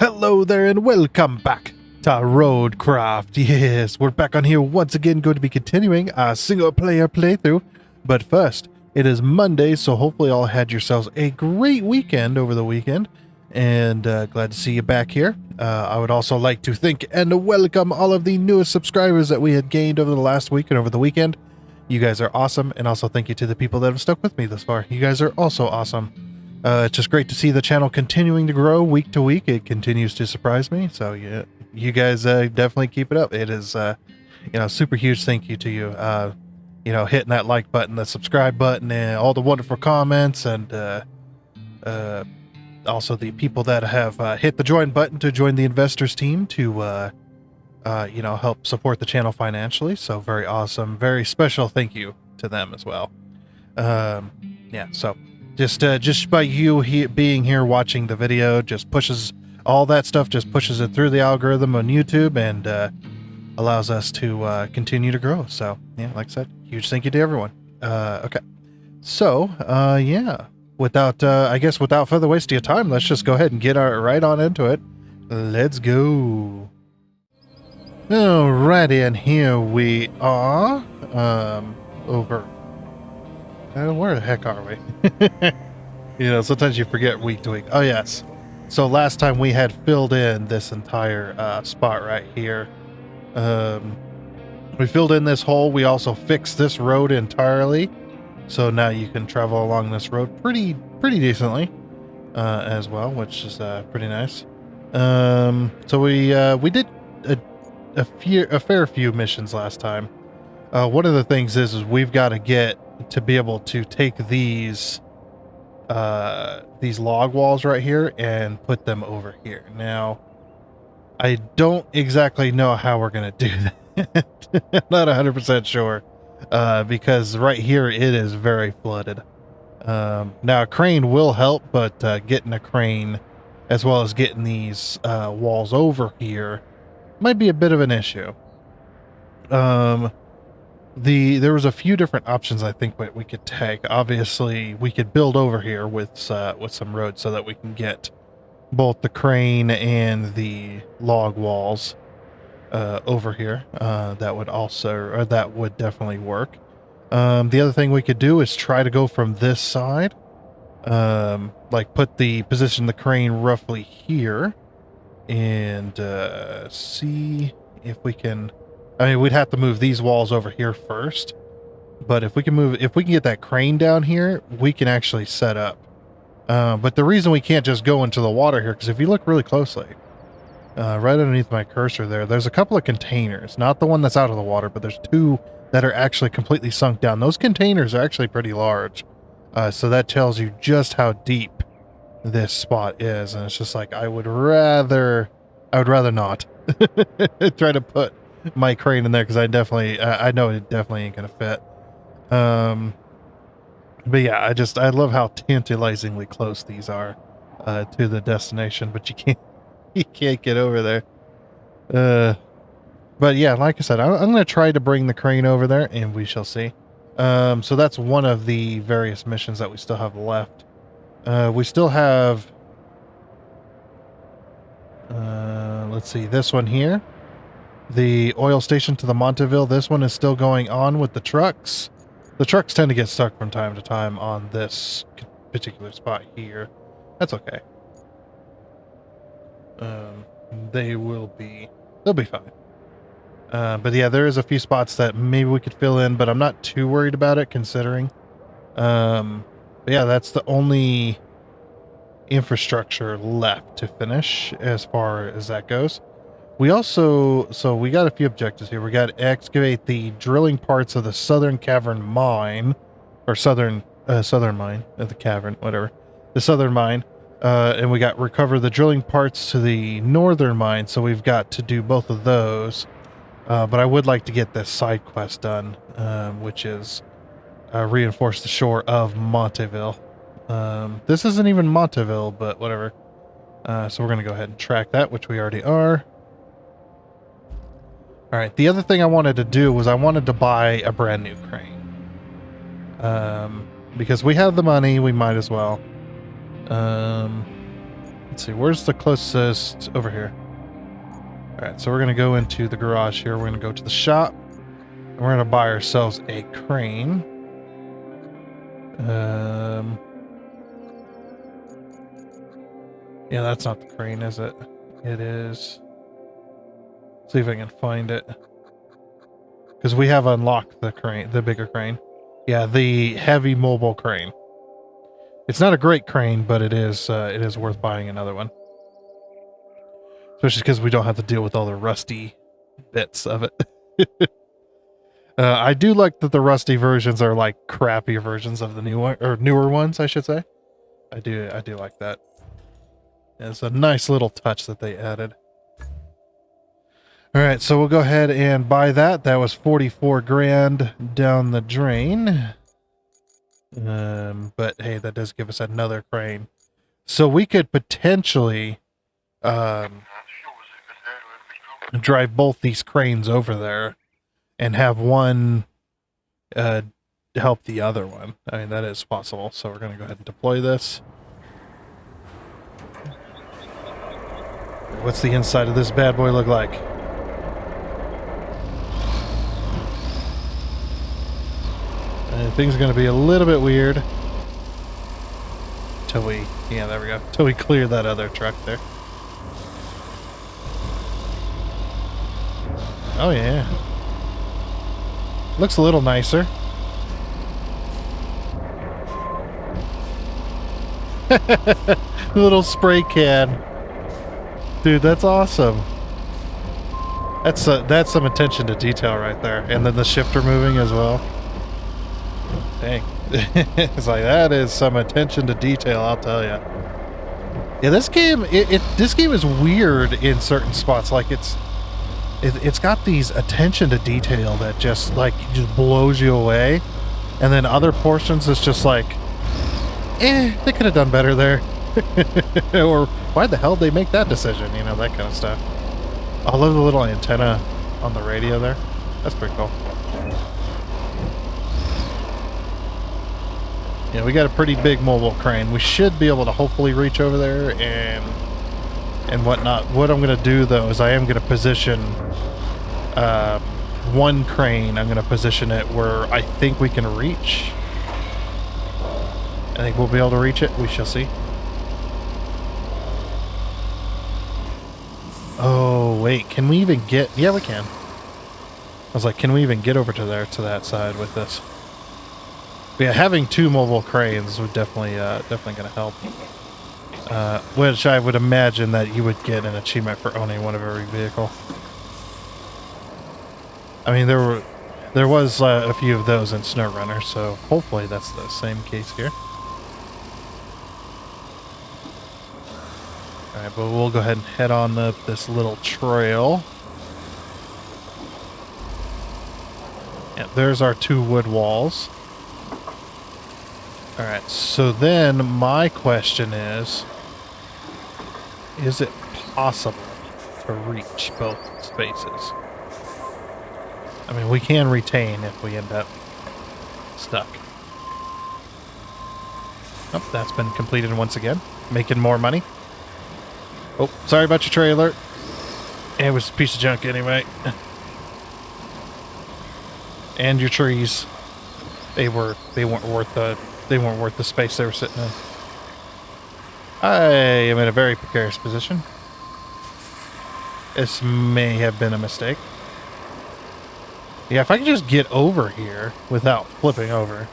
Hello there and welcome back to RoadCraft. Yes, we're back on here once again, going to be continuing our single player playthrough. But first, it is Monday, so hopefully all had yourselves a great weekend over the weekend. And glad to see you back here. I would also like to thank and welcome all of the newest subscribers that we had gained over the last week and over the weekend. You guys are awesome, and also thank you to the people that have stuck with me thus far. You guys are also awesome. It's just great to see the channel continuing to grow week to week. It continues to surprise me. So yeah, you guys definitely keep it up. It is, super huge thank you to you. Hitting that like button, the subscribe button, and all the wonderful comments, and also the people that have hit the join button to join the investors team to help support the channel financially. So very awesome, very special thank you to them as well. So just by you being here watching the video just pushes all that stuff, just pushes it through the algorithm on YouTube and allows us to continue to grow. So yeah, like I said, huge thank you to everyone. Okay, so without further waste of your time, let's just go ahead and get right on into it. Let's go. Alrighty, and here we are over. Where the heck are we? Sometimes you forget week to week. Oh, yes. So last time we had filled in this entire spot right here. We filled in this hole. We also fixed this road entirely. So now you can travel along this road pretty decently as well, which is pretty nice. So we did a fair few missions last time. One of the things is we've got to get to be able to take these log walls right here and put them over here. Now, I don't exactly know how we're going to do that. I'm not 100% sure because right here it is very flooded. Now, a crane will help, but getting a crane as well as getting these walls over here might be a bit of an issue. There was a few different options I think we could take. Obviously, we could build over here with some roads so that we can get both the crane and the log walls over here. That would definitely work. The other thing we could do is try to go from this side, position the crane roughly here, and see if we can. I mean, we'd have to move these walls over here first, but if we can get that crane down here, we can actually set up. But the reason we can't just go into the water here, because if you look really closely, right underneath my cursor there's a couple of containers, not the one that's out of the water, but there's two that are actually completely sunk down. Those containers are actually pretty large. So that tells you just how deep this spot is. And it's just like, I would rather not try to put my crane in there, because I know it definitely ain't gonna fit. But yeah, I love how tantalizingly close these are to the destination, but you can't get over there. But yeah, like I said, I'm gonna try to bring the crane over there, and we shall see. So that's one of the various missions that we still have left. We still have let's see, this one here. The oil station to the Monteville, this one is still going on with the trucks. The trucks tend to get stuck from time to time on this particular spot here. That's okay. They'll be fine. But yeah, there is a few spots that maybe we could fill in, but I'm not too worried about it considering. But yeah, that's the only infrastructure left to finish as far as that goes. We also, so we got a few objectives here. We got to excavate the drilling parts of the southern cavern mine, or southern mine, the cavern, whatever, the southern mine. And we got recover the drilling parts to the northern mine. So we've got to do both of those. But I would like to get this side quest done, which is reinforce the shore of Monteville. This isn't even Monteville, but whatever. So we're going to go ahead and track that, which we already are. All right, the other thing I wanted to do was I wanted to buy a brand new crane. Because we have the money, we might as well. Let's see, where's the closest? Over here. Alright, so we're going to go into the garage here. We're going to go to the shop. And we're going to buy ourselves a crane. Yeah, that's not the crane, is it? It is. See if I can find it. Because we have unlocked the crane, the bigger crane. Yeah, the heavy mobile crane. It's not a great crane, but it is worth buying another one. Especially because we don't have to deal with all the rusty bits of it. I do like that the rusty versions are like crappier versions of the new one, or newer ones, I should say. I do like that. It's a nice little touch that they added. All right, so we'll go ahead and buy that. That was 44 grand down the drain. But hey, that does give us another crane. So we could potentially drive both these cranes over there and have one help the other one. I mean, that is possible. So we're going to go ahead and deploy this. What's the inside of this bad boy look like? Things are going to be a little bit weird. Till we, yeah, there we go. Till we clear that other truck there. Oh yeah. Looks a little nicer. Little spray can. Dude, that's awesome. That's some attention to detail right there. And then the shifter moving as well. Dang. It's like, that is some attention to detail, I'll tell you. Yeah, this game, this game is weird in certain spots. Like it's got these attention to detail that just blows you away. And then other portions it's just like, they could have done better there. Or why the hell did they make that decision? You know, that kind of stuff. I love the little antenna on the radio there. That's pretty cool. Yeah, we got a pretty big mobile crane. We should be able to hopefully reach over there and whatnot. What I'm going to do, though, is I am going to position one crane. I'm going to position it where I think we can reach. I think we'll be able to reach it. We shall see. Oh, wait. Can we even get... Yeah, we can. I was like, can we even get over to there, to that side with this? But yeah, having two mobile cranes would definitely going to help. Which I would imagine that you would get an achievement for owning one of every vehicle. I mean, there was a few of those in SnowRunner, so hopefully that's the same case here. Alright, but we'll go ahead and head on up this little trail. Yeah, there's our two wood walls. Alright, so then my question is it possible to reach both spaces? I mean, we can retain if we end up stuck. Oh, that's been completed once again. Making more money. Oh, sorry about your trailer. It was a piece of junk anyway. And your trees. They weren't worth the space they were sitting in. I am in a very precarious position. This may have been a mistake. Yeah, if I can just get over here without flipping over.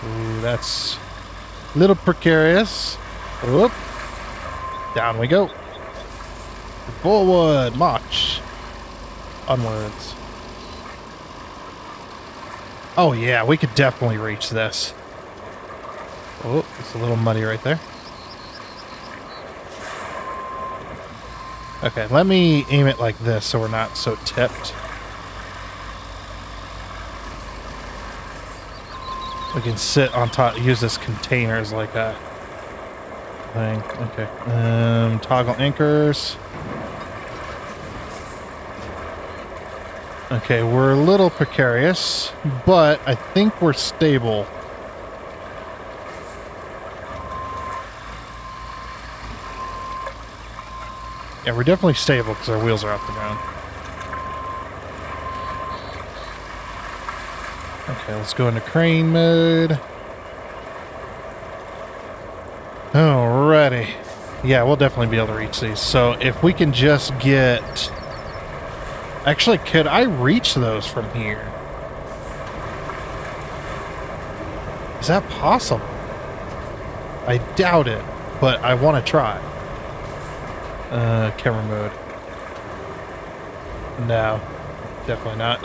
Ooh, that's a little precarious. Whoop. Down we go. Forward, march. Onwards. Oh yeah, we could definitely reach this. Oh, it's a little muddy right there. Okay, let me aim it like this so we're not so tipped. We can sit on top, use this container as like a thing. Okay. Toggle anchors. Okay, we're a little precarious, but I think we're stable. Yeah, we're definitely stable because our wheels are off the ground. Okay, let's go into crane mode. Alrighty. Yeah, we'll definitely be able to reach these. So if we can just get... Actually, could I reach those from here? Is that possible? I doubt it, but I want to try. Camera mode. No, definitely not.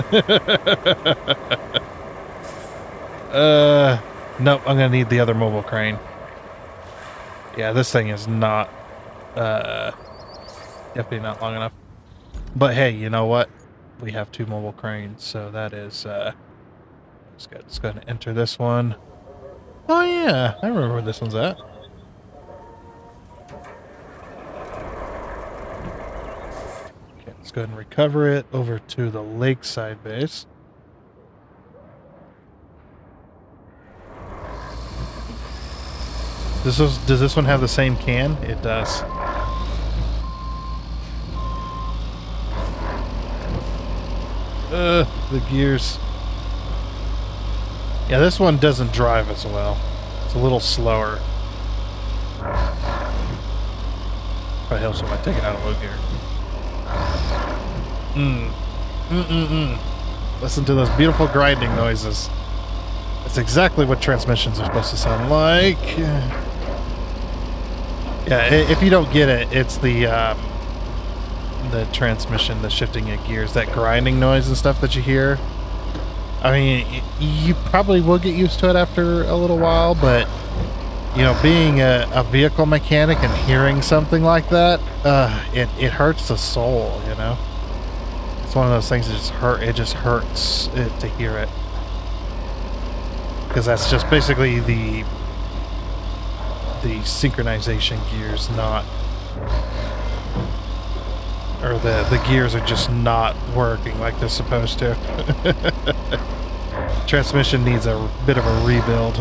Nope, I'm gonna need the other mobile crane. Yeah, this thing is not, definitely not long enough. But hey, you know what? We have 2 mobile cranes, so that is, let's go ahead and enter this one. Oh yeah, I remember where this one's at. Okay, let's go ahead and recover it over to the lakeside base. Does this one have the same can? It does. The gears. Yeah, this one doesn't drive as well. It's a little slower. Probably helps if I take it out of low gear. Listen to those beautiful grinding noises. That's exactly what transmissions are supposed to sound like. Yeah, if you don't get it, it's the transmission, the shifting of gears, that grinding noise and stuff that you hear. I mean, you probably will get used to it after a little while, but, you know, being a vehicle mechanic and hearing something like that, it hurts the soul, you know? It's one of those things that it just hurts it to hear it. Because that's just basically the synchronization gears not... Or the gears are just not working like they're supposed to. Transmission needs a bit of a rebuild.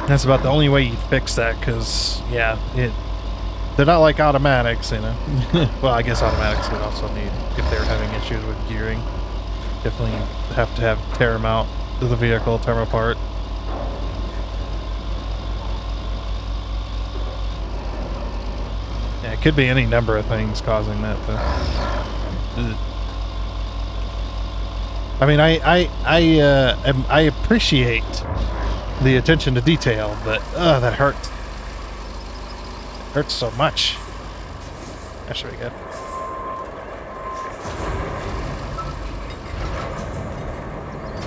That's about the only way you'd fix that, because, yeah, they're not like automatics, you know. Well, I guess automatics would also need, if they're having issues with gearing, definitely have to tear them out to the vehicle, tear them apart. Yeah, it could be any number of things causing that, though. I mean, I appreciate the attention to detail, but that hurts. It hurts so much. That should be good.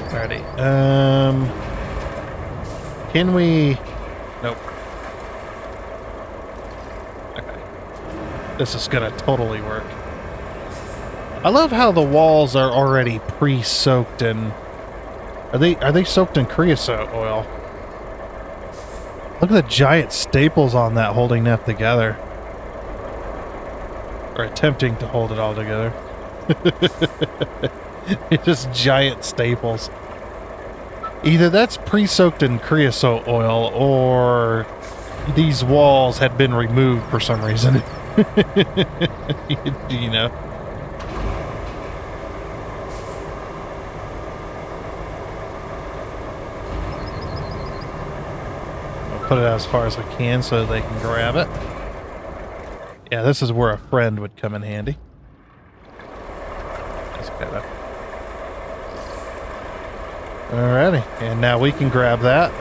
Alrighty. Can we? Nope. Okay. This is gonna totally work. I love how the walls are already pre-soaked in... Are they soaked in creosote oil? Look at the giant staples on that holding that together. Or attempting to hold it all together. It's just giant staples. Either that's pre-soaked in creosote oil, or these walls had been removed for some reason. You know? Put it as far as I can so they can grab it. Yeah, this is where a friend would come in handy. Just gotta... Alrighty, and now we can grab that.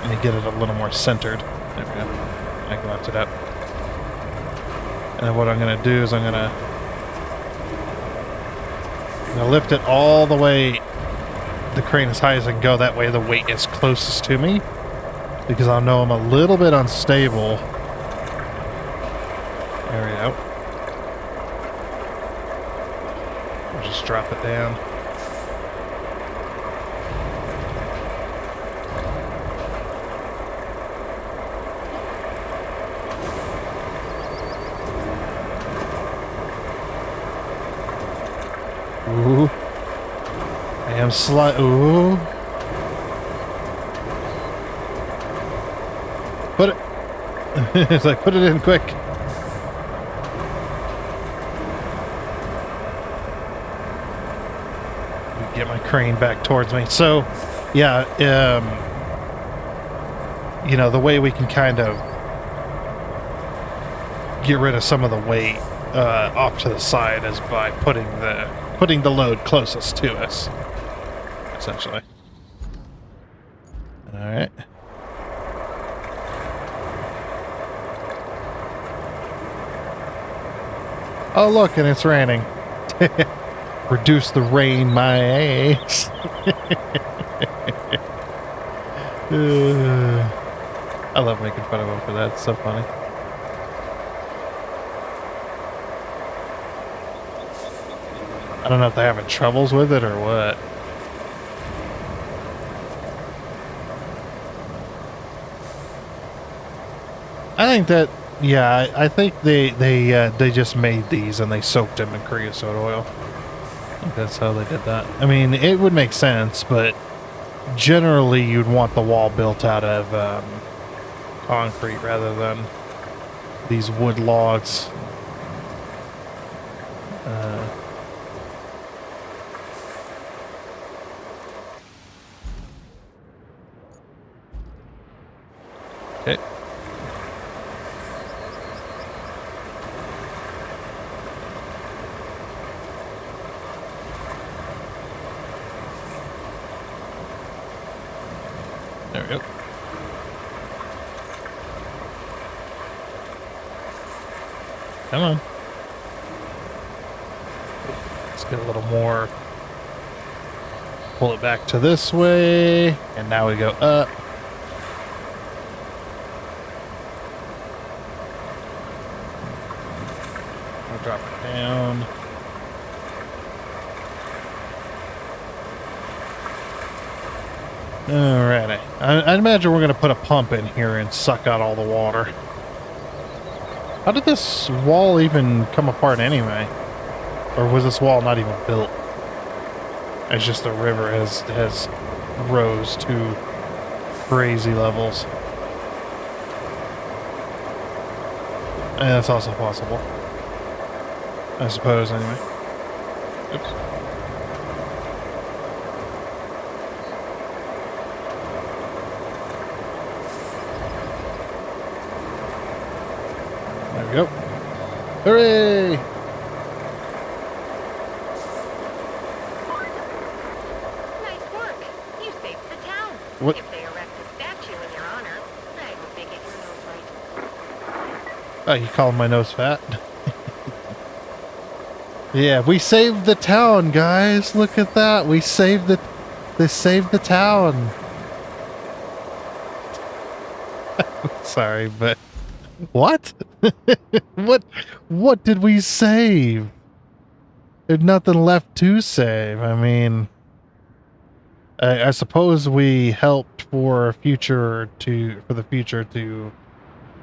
Let me get it a little more centered. There we go. I can lift it up. And then what I'm gonna do is I'm gonna lift it all the way, the crane as high as I can go. That way the weight is closest to me, because I know I'm a little bit unstable. There we go. I'll just drop it down. Ooh. I am ooh. Put it. It's like, put it in quick. Get my crane back towards me. So, yeah, you know, the way we can kind of get rid of some of the weight off to the side is by putting the load closest to us, essentially. All right. Oh, look, and it's raining. Reduce the rain, my ass. I love making fun of him for that. It's so funny. I don't know if they're having troubles with it or what. I think that, yeah, I think they just made these and they soaked them in creosote oil. I think that's how they did that. I mean, it would make sense, but generally you'd want the wall built out of concrete rather than these wood logs. Okay. There we go. Come on. Let's get a little more. Pull it back to this way, and now we go up. We'll drop it down. Alrighty. I imagine we're going to put a pump in here and suck out all the water. How did this wall even come apart anyway? Or was this wall not even built? It's just the river has rose to crazy levels. And that's also possible. I suppose, anyway. Oops. There we go. Hooray! Nice work. You saved the town. What? If they erect a statue in your honor, I hope they get your nose right. Oh, you calling my nose fat? Yeah, we saved the town, guys. Look at that. We saved they saved the town. Sorry, but what? What did we save? There's nothing left to save. I mean, I suppose we helped for the future to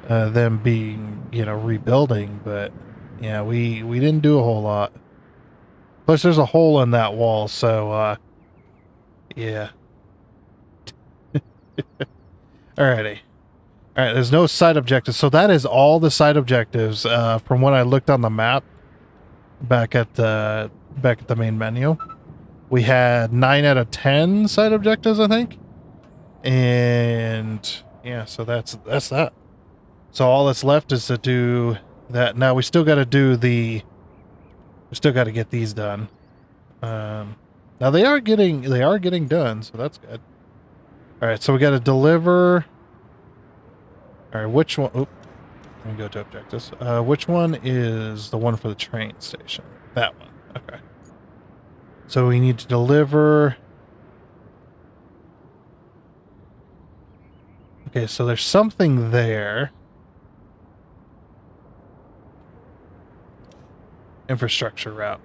them being, you know, rebuilding, but yeah, we didn't do a whole lot. Plus, there's a hole in that wall, so yeah. Alrighty. Alright, there's no side objectives. So that is all the side objectives from when I looked on the map back at the main menu. We had 9 out of 10 side objectives, I think. And yeah, so that's that. So all that's left is to do that. Now we still got to get these done. Now they are getting done, so that's good. All right, so we got to deliver. All right, which one? Oop, let me go to objectives. Which one is the one for the train station? That one. Okay. So we need to deliver. Okay, so there's something there. Infrastructure route.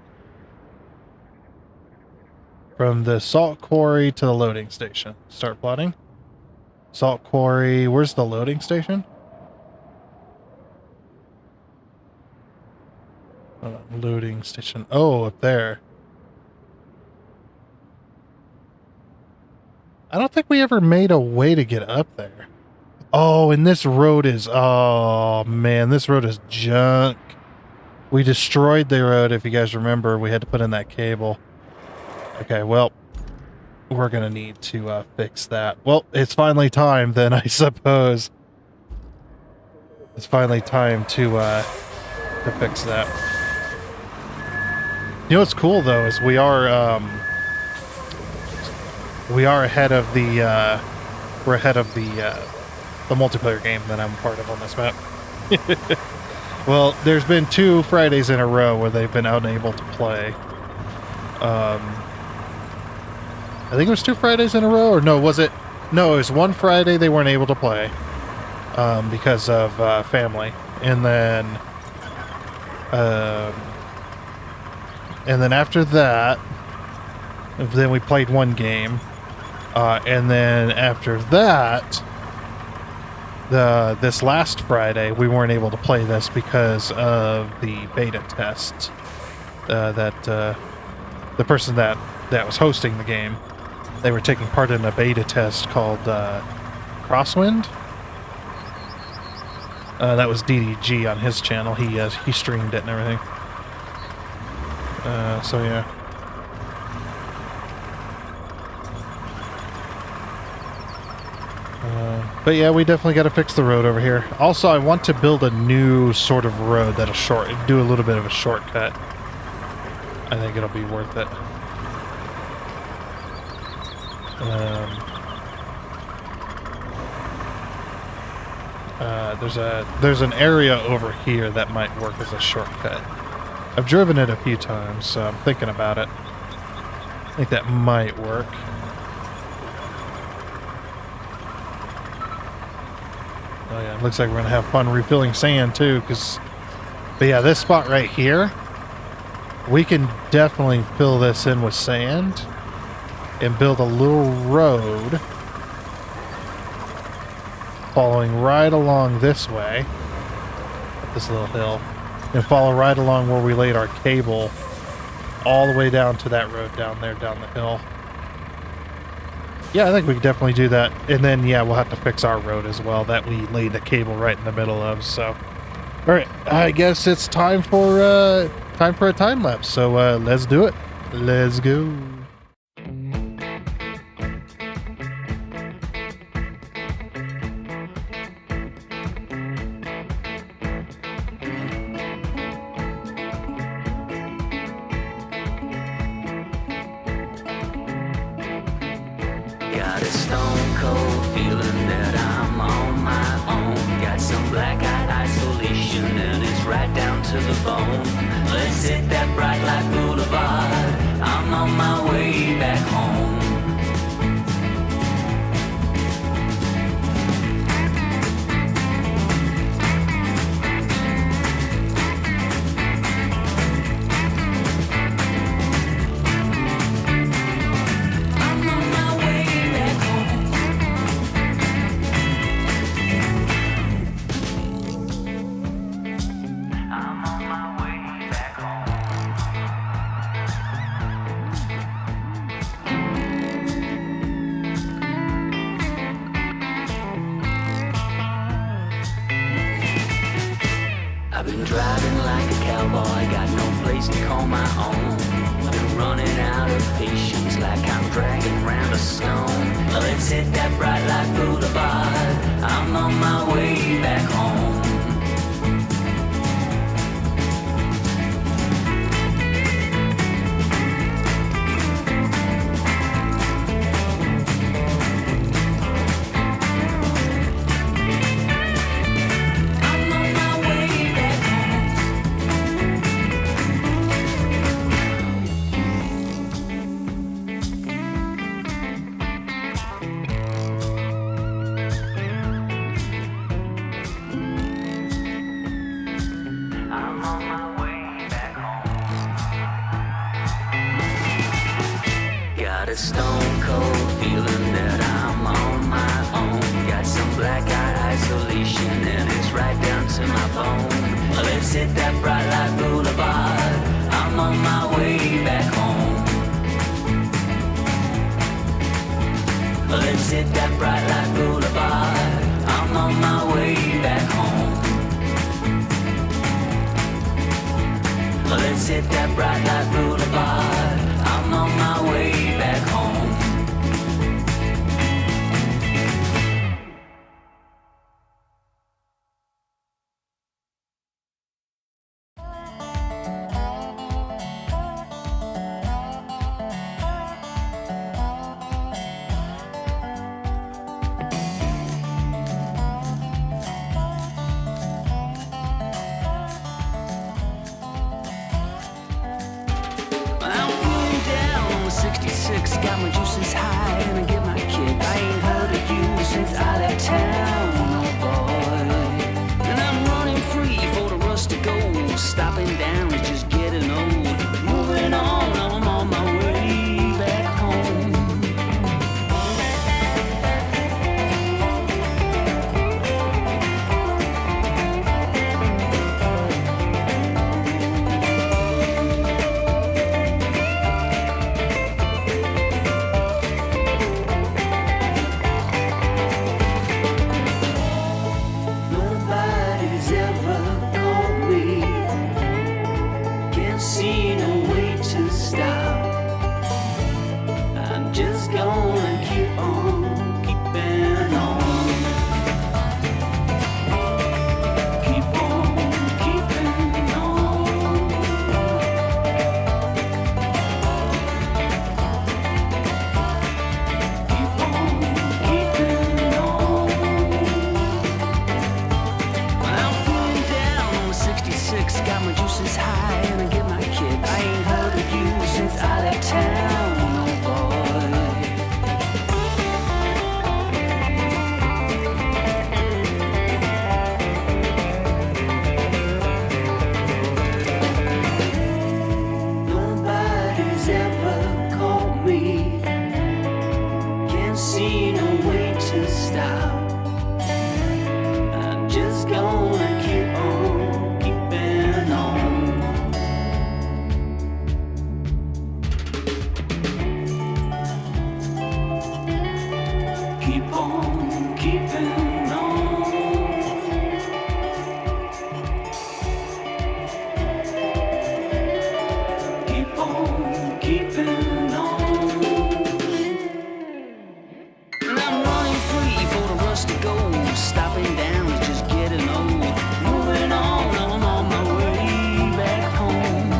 From the salt quarry to the loading station. Start plotting. Salt quarry. Where's the loading station? Loading station. Oh, up there. I don't think we ever made a way to get up there. Oh, and this road is, oh man, this road is junk. We destroyed the road, if you guys remember. We had to put in that cable. Okay, well, we're gonna need to fix that. Well, it's finally time then, I suppose. It's finally time to fix that. You know what's cool though is we are ahead of the we're ahead of the multiplayer game that I'm part of on this map. Well, there's been 2 Fridays in a row where they've been unable to play. I think it was 2 Fridays in a row, or no, was it? No, it was 1 Friday they weren't able to play because of family, and then after that, then we played 1 game, and then after that, this last Friday we weren't able to play this because of the beta test that the person that was hosting the game, they were taking part in a beta test called Crosswind. That was DDG on his channel. He streamed it and everything. So yeah. But yeah, we definitely got to fix the road over here. Also, I want to build a new sort of road that'll do a little bit of a shortcut. I think it'll be worth it. There's an area over here that might work as a shortcut. I've driven it a few times, so I'm thinking about it. I think that might work. Oh yeah, it looks like we're gonna have fun refilling sand too, but yeah, this spot right here, we can definitely fill this in with sand and build a little road following right along this way, up this little hill, and follow right along where we laid our cable all the way down to that road down there, down the hill. Yeah, I think we could definitely do that. And then, yeah, we'll have to fix our road as well that we laid the cable right in the middle of. So, all right, I guess it's time for a time lapse. So let's do it. Let's go. Got a stone cold feeling that I'm on my own. Got some black-eyed isolation and it's right down to the bone. Let's hit that bright light boulevard. I'm on my way back home. I've been driving like a cowboy, got no place to call my own. I've been running out of patience like I'm dragging round a stone. Let's hit that bright light boulevard. I'm on my way back home. Got a stone cold feeling that I'm on my own. Got some black-eyed isolation and it's right down to my bone. Let's hit that bright light boulevard. I'm on my way back home. Let's hit that bright light boulevard. I'm on on my way back home. Let's hit that bright light boulevard. I'm on my way back home. Got my juices high and I get my kick. I ain't heard of you since I left town, oh boy. And I'm running free for the rush to go. Stopping down is just getting old. Moving on, I'm on my way back home. Got my juices high and I get my kick. I ain't heard of you since I left town, oh boy. Nobody's ever called me. Can't see no way to stop. I'm just gonna keep on. Stopping down is just getting old. Moving on, I'm on my way back home.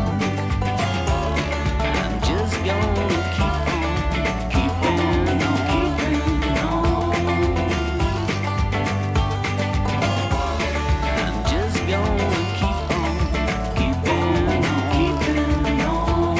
I'm just gonna keep on, keeping on, keeping on. I'm just gonna keep on, keeping on, keeping on.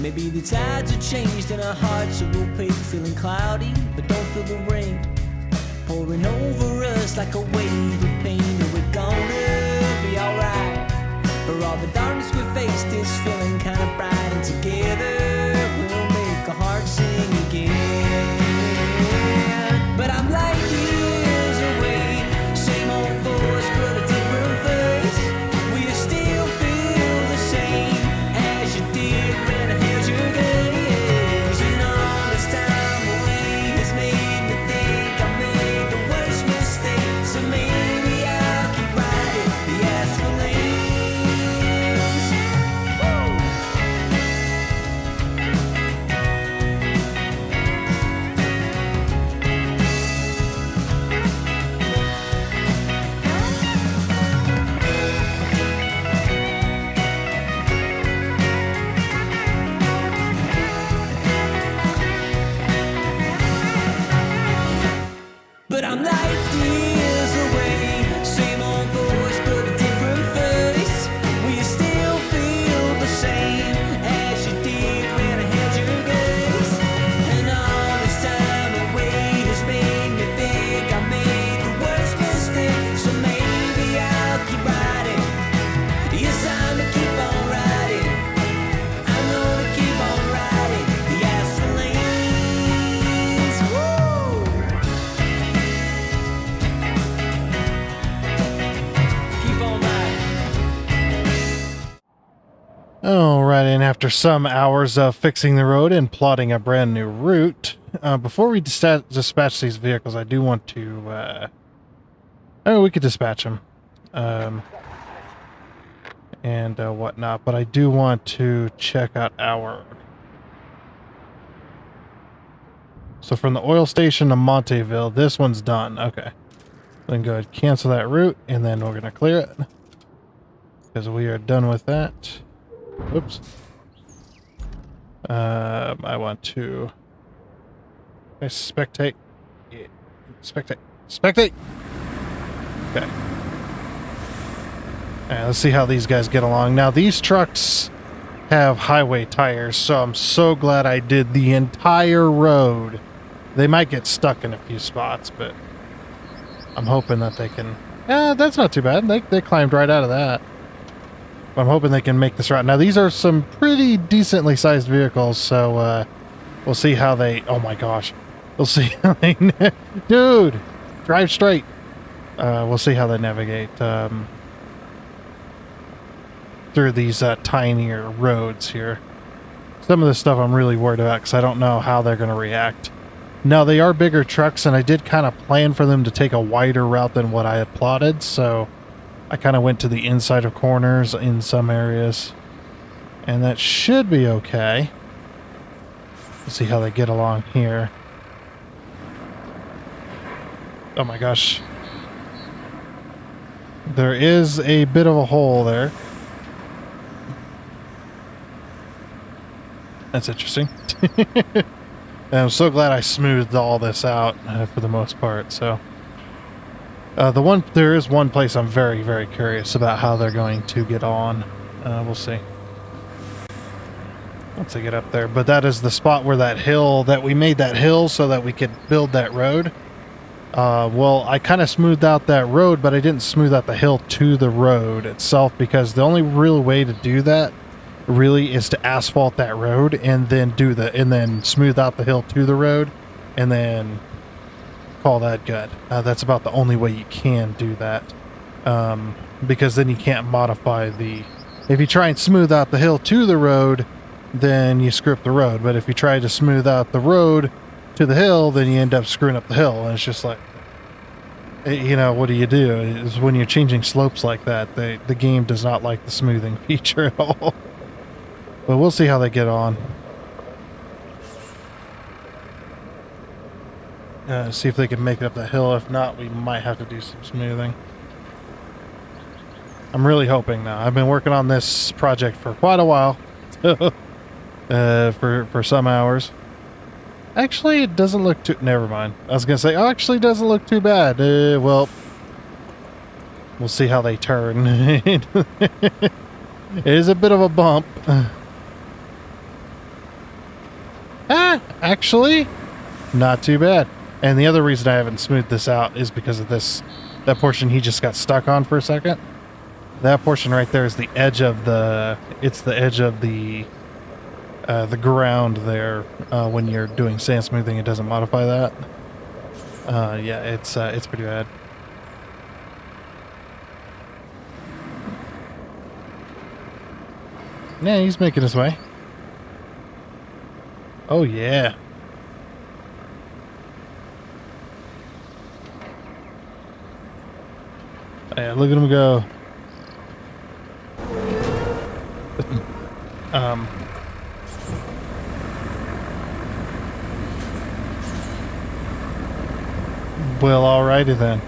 Maybe the tides have changed and our hearts are opaque, feeling cloudy, but don't feel the rain pouring over us like a wave of pain. And we're gonna be alright. For all the darkness we faced is feeling kinda bright, and together we'll make our hearts sing again. But I'm like years away, same old voice but a different face. We still feel the same as you did when I held your gaze. And all this time away has made me think I made the worst mistake. So maybe I'll keep riding the asphalt lanes. Woo! But I'm like years away, same old voice but a different face. We still feel the same as you did when I held your gaze. And all this time away has made me think I made the worst mistake. So maybe I'll keep riding. Yes, I'm to keep on riding. I'm gonna keep on riding the asphalt lanes. Woo! Keep on riding. Alright, and after some hours of fixing the road and plotting a brand new route, before we dispatch these vehicles, I do want to, oh, we could dispatch them, and whatnot, but I do want to check out our... So from the oil station to Monteville, this one's done. Okay. Then go ahead and cancel that route, and then we're going to clear it, because we are done with that. Oops. I want to... spectate. Yeah. Spectate. Spectate! Okay. Let's see how these guys get along. Now, these trucks have highway tires, so I'm so glad I did the entire road. They might get stuck in a few spots, but I'm hoping that they can... that's not too bad. They climbed right out of that. I'm hoping they can make this route. Now, these are some pretty decently sized vehicles, so we'll see how they... Oh my gosh. We'll see how they... Dude! Drive straight! We'll see how they navigate through these tinier roads here. Some of this stuff I'm really worried about because I don't know how they're going to react. Now, they are bigger trucks, and I did kind of plan for them to take a wider route than what I had plotted, so... I kind of went to the inside of corners in some areas, and that should be okay. Let's see how they get along here. Oh my gosh. There is a bit of a hole there. That's interesting. And I'm so glad I smoothed all this out for the most part, so... there is one place I'm very, very curious about how they're going to get on. We'll see. Once they get up there. But that is the spot where that hill, that we made that hill so that we could build that road. Well, I kind of smoothed out that road, but I didn't smooth out the hill to the road itself, because the only real way to do that really is to asphalt that road and then smooth out the hill to the road and then call that good. That's about the only way you can do that, because then you can't modify the... If you try and smooth out the hill to the road, then you screw up the road. But if you try to smooth out the road to the hill, then you end up screwing up the hill. And it's just like, you know, what do you do? Is when you're changing slopes like that, the game does not like the smoothing feature at all. But we'll see how they get on. See if they can make it up the hill. If not, we might have to do some smoothing. I'm really hoping now. I've been working on this project for quite a while. For some hours. Actually, it doesn't look too... Never mind. I was going to say, oh, actually, it doesn't look too bad. Well, we'll see how they turn. It is a bit of a bump. Actually, not too bad. And the other reason I haven't smoothed this out is because of this, that portion he just got stuck on for a second. That portion right there is the edge of the, it's the edge of the ground there. When you're doing sand smoothing, it doesn't modify that. Yeah, it's pretty bad. Yeah, he's making his way. Oh, yeah. Yeah, look at him go. Well, alrighty then.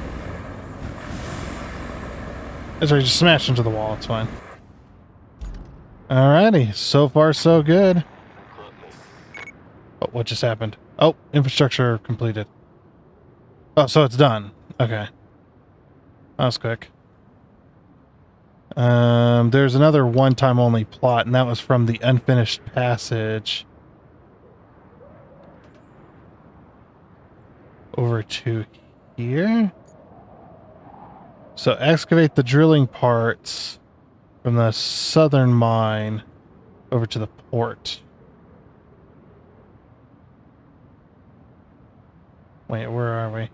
That's right, just smash into the wall, it's fine. Alrighty, so far so good. Oh, what just happened? Oh, infrastructure completed. Oh, so it's done. Okay. That was quick. There's another one-time only plot, and that was from the unfinished passage. Over to here. So excavate the drilling parts from the southern mine over to the port. Wait, where are we?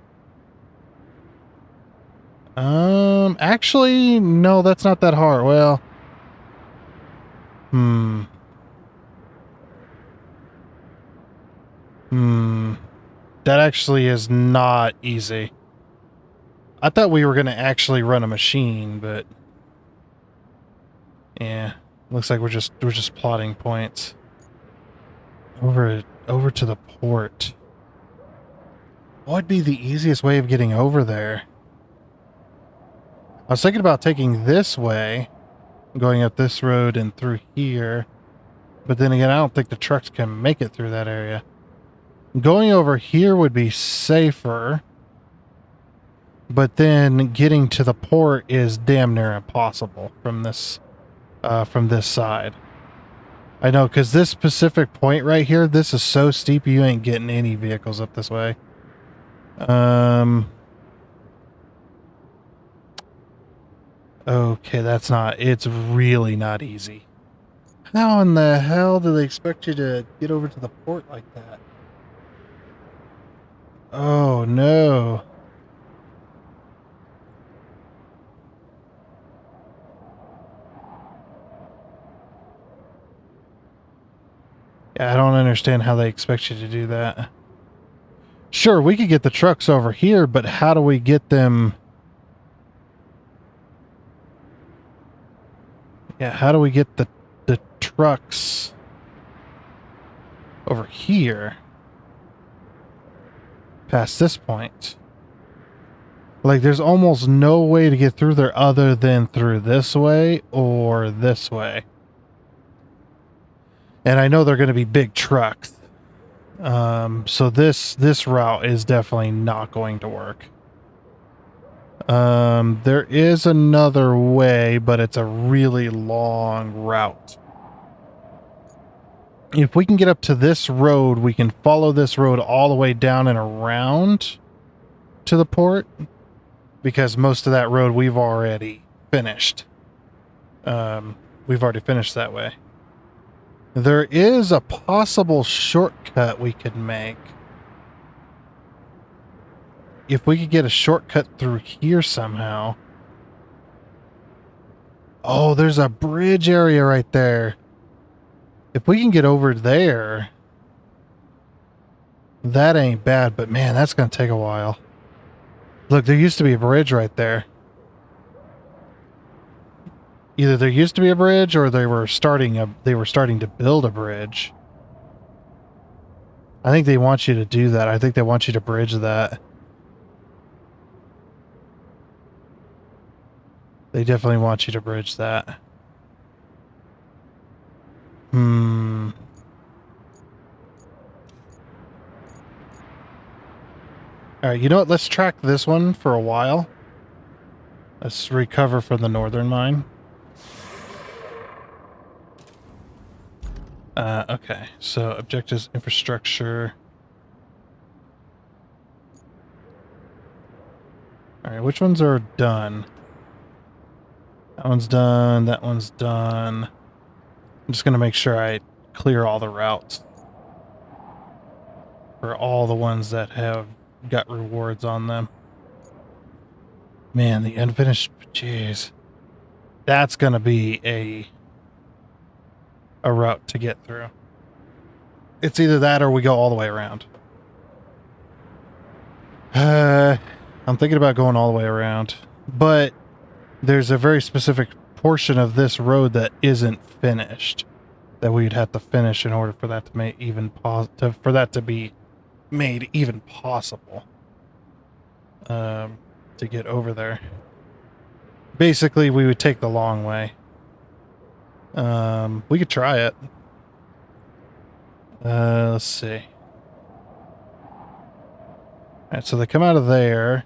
Actually, no, that's not that hard. Well, that actually is not easy. I thought we were going to actually run a machine, but yeah, looks like we're just plotting points. Over to the port. What would be the easiest way of getting over there? I was thinking about taking this way, going up this road and through here, but then again, I don't think the trucks can make it through that area. Going over here would be safer, but then getting to the port is damn near impossible from this side. I know, because this specific point right here, this is so steep you ain't getting any vehicles up this way. Okay, it's really not easy. How in the hell do they expect you to get over to the port like that? Oh, no. Yeah, I don't understand how they expect you to do that. Sure, we could get the trucks over here, but how do we get them? Yeah, how do we get the trucks over here past this point? Like, there's almost no way to get through there other than through this way or this way. And I know they're going to be big trucks. So this route is definitely not going to work. There is another way, but it's a really long route. If we can get up to this road, we can follow this road all the way down and around to the port, because most of that road we've already finished. We've already finished that way. There is a possible shortcut we could make. If we could get a shortcut through here somehow. Oh, there's a bridge area right there. If we can get over there, that ain't bad, but man, that's going to take a while. Look, there used to be a bridge right there. Either there used to be a bridge or they were starting to build a bridge. I think they want you to do that. I think they want you to bridge that. They definitely want you to bridge that. Alright, you know what? Let's track this one for a while. Let's recover from the northern mine. Okay, so objectives, infrastructure. All right, which ones are done? That one's done. That one's done. I'm just going to make sure I clear all the routes for all the ones that have got rewards on them. Man, the unfinished, jeez. That's going to be a route to get through. It's either that or we go all the way around. I'm thinking about going all the way around, but there's a very specific portion of this road that isn't finished that we'd have to finish in order for that to make even for that to be made even possible to get over there. Basically, we would take the long way. We could try it. Let's see. All right, so they come out of there.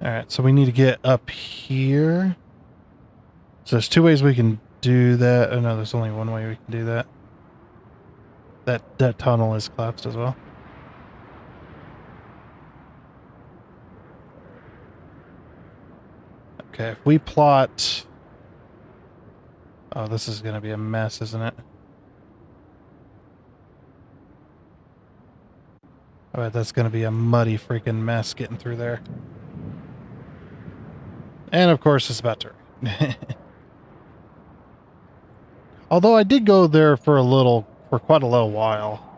All right, so we need to get up here. So there's two ways we can do that. Oh no, there's only one way we can do that. That tunnel is collapsed as well. Okay, if we plot... Oh, this is going to be a mess, isn't it? I bet that's going to be a muddy freaking mess getting through there. And of course, it's about to rain. Although I did go there for quite a little while.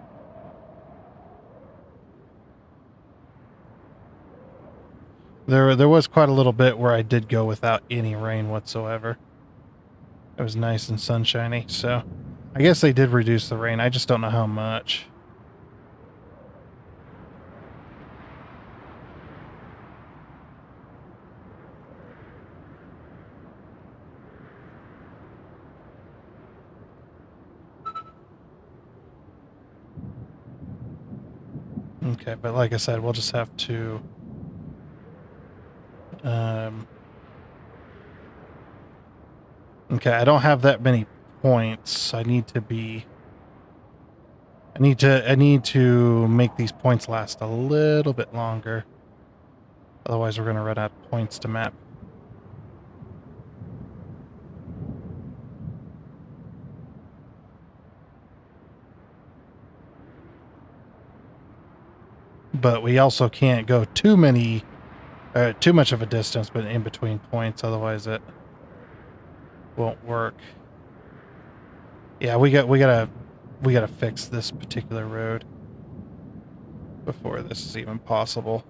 There was quite a little bit where I did go without any rain whatsoever. It was nice and sunshiny, so I guess they did reduce the rain. I just don't know how much. Okay, but like I said, we'll just have to okay, I don't have that many points. I need to make these points last a little bit longer. Otherwise, we're going to run out of points to map. But we also can't go too much of a distance, but in between points. Otherwise, it won't work. Yeah, we gotta fix this particular road before this is even possible.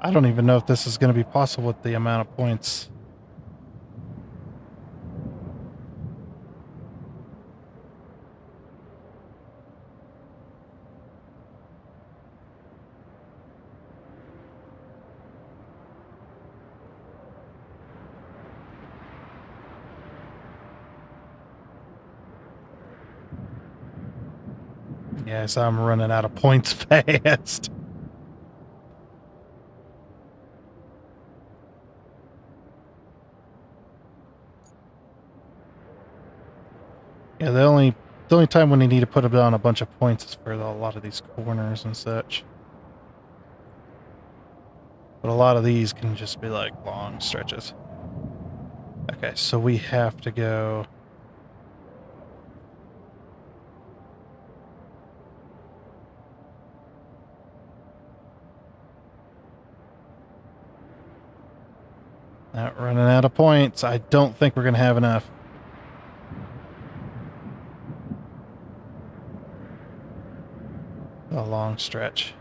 I don't even know if this is going to be possible with the amount of points. Yes, I'm running out of points fast. Yeah, the only time when you need to put on a bunch of points is for a lot of these corners and such. But a lot of these can just be like long stretches. Okay, so we have to go... Not running out of points. I don't think we're going to have enough. A long stretch.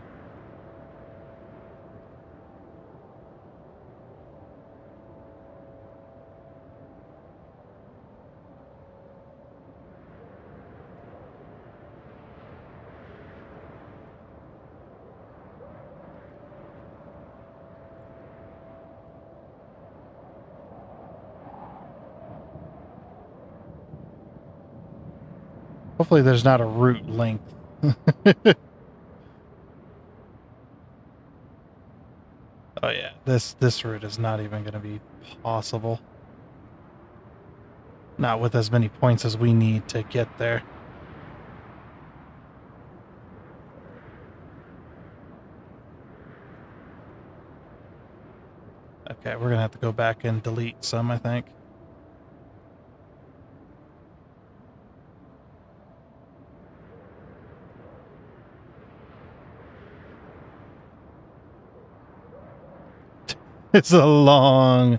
Hopefully there's not a route length. Oh yeah, this route is not even going to be possible. Not with as many points as we need to get there. Okay, we're going to have to go back and delete some, I think. It's a long,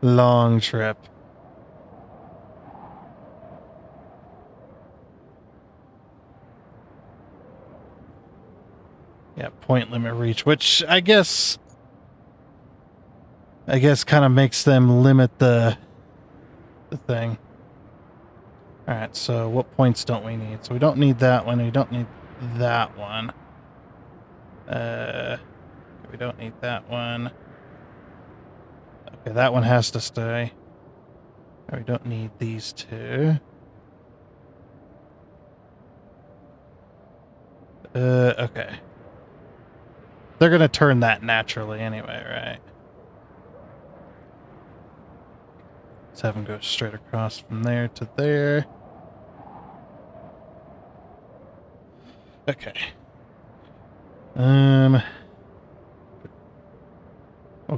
long trip. Yeah, point limit reach, which I guess kind of makes them limit the thing. All right, so what points don't we need? So we don't need that one. We don't need that one. We don't need that one. Okay, that one has to stay. We don't need these two. Okay. They're gonna turn that naturally anyway, right? Let's have them go straight across from there to there. Okay. We'll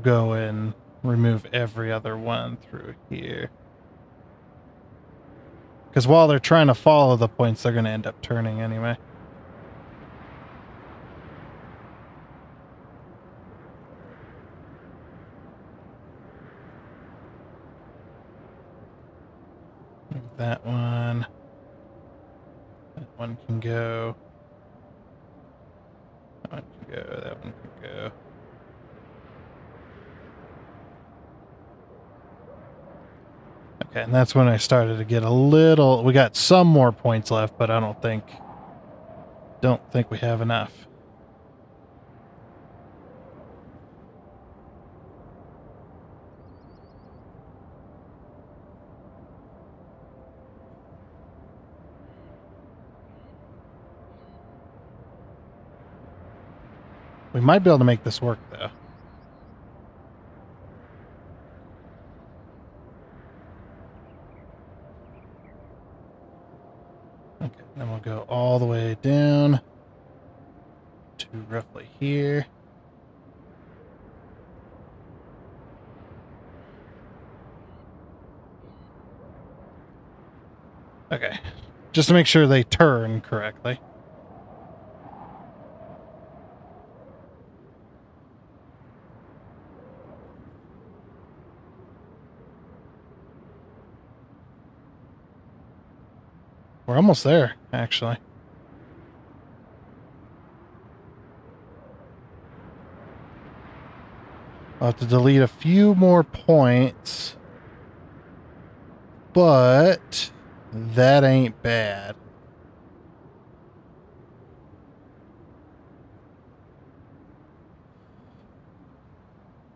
go and remove every other one through here. Because while they're trying to follow the points, they're going to end up turning anyway. That one. That one can go. That one can go. That one can go. Okay, and that's when I started to get a little... We got some more points left, but I don't think we have enough. We might be able to make this work, though. Okay, then we'll go all the way down to roughly here. Okay, just to make sure they turn correctly. We're almost there, actually. I'll have to delete a few more points, but that ain't bad.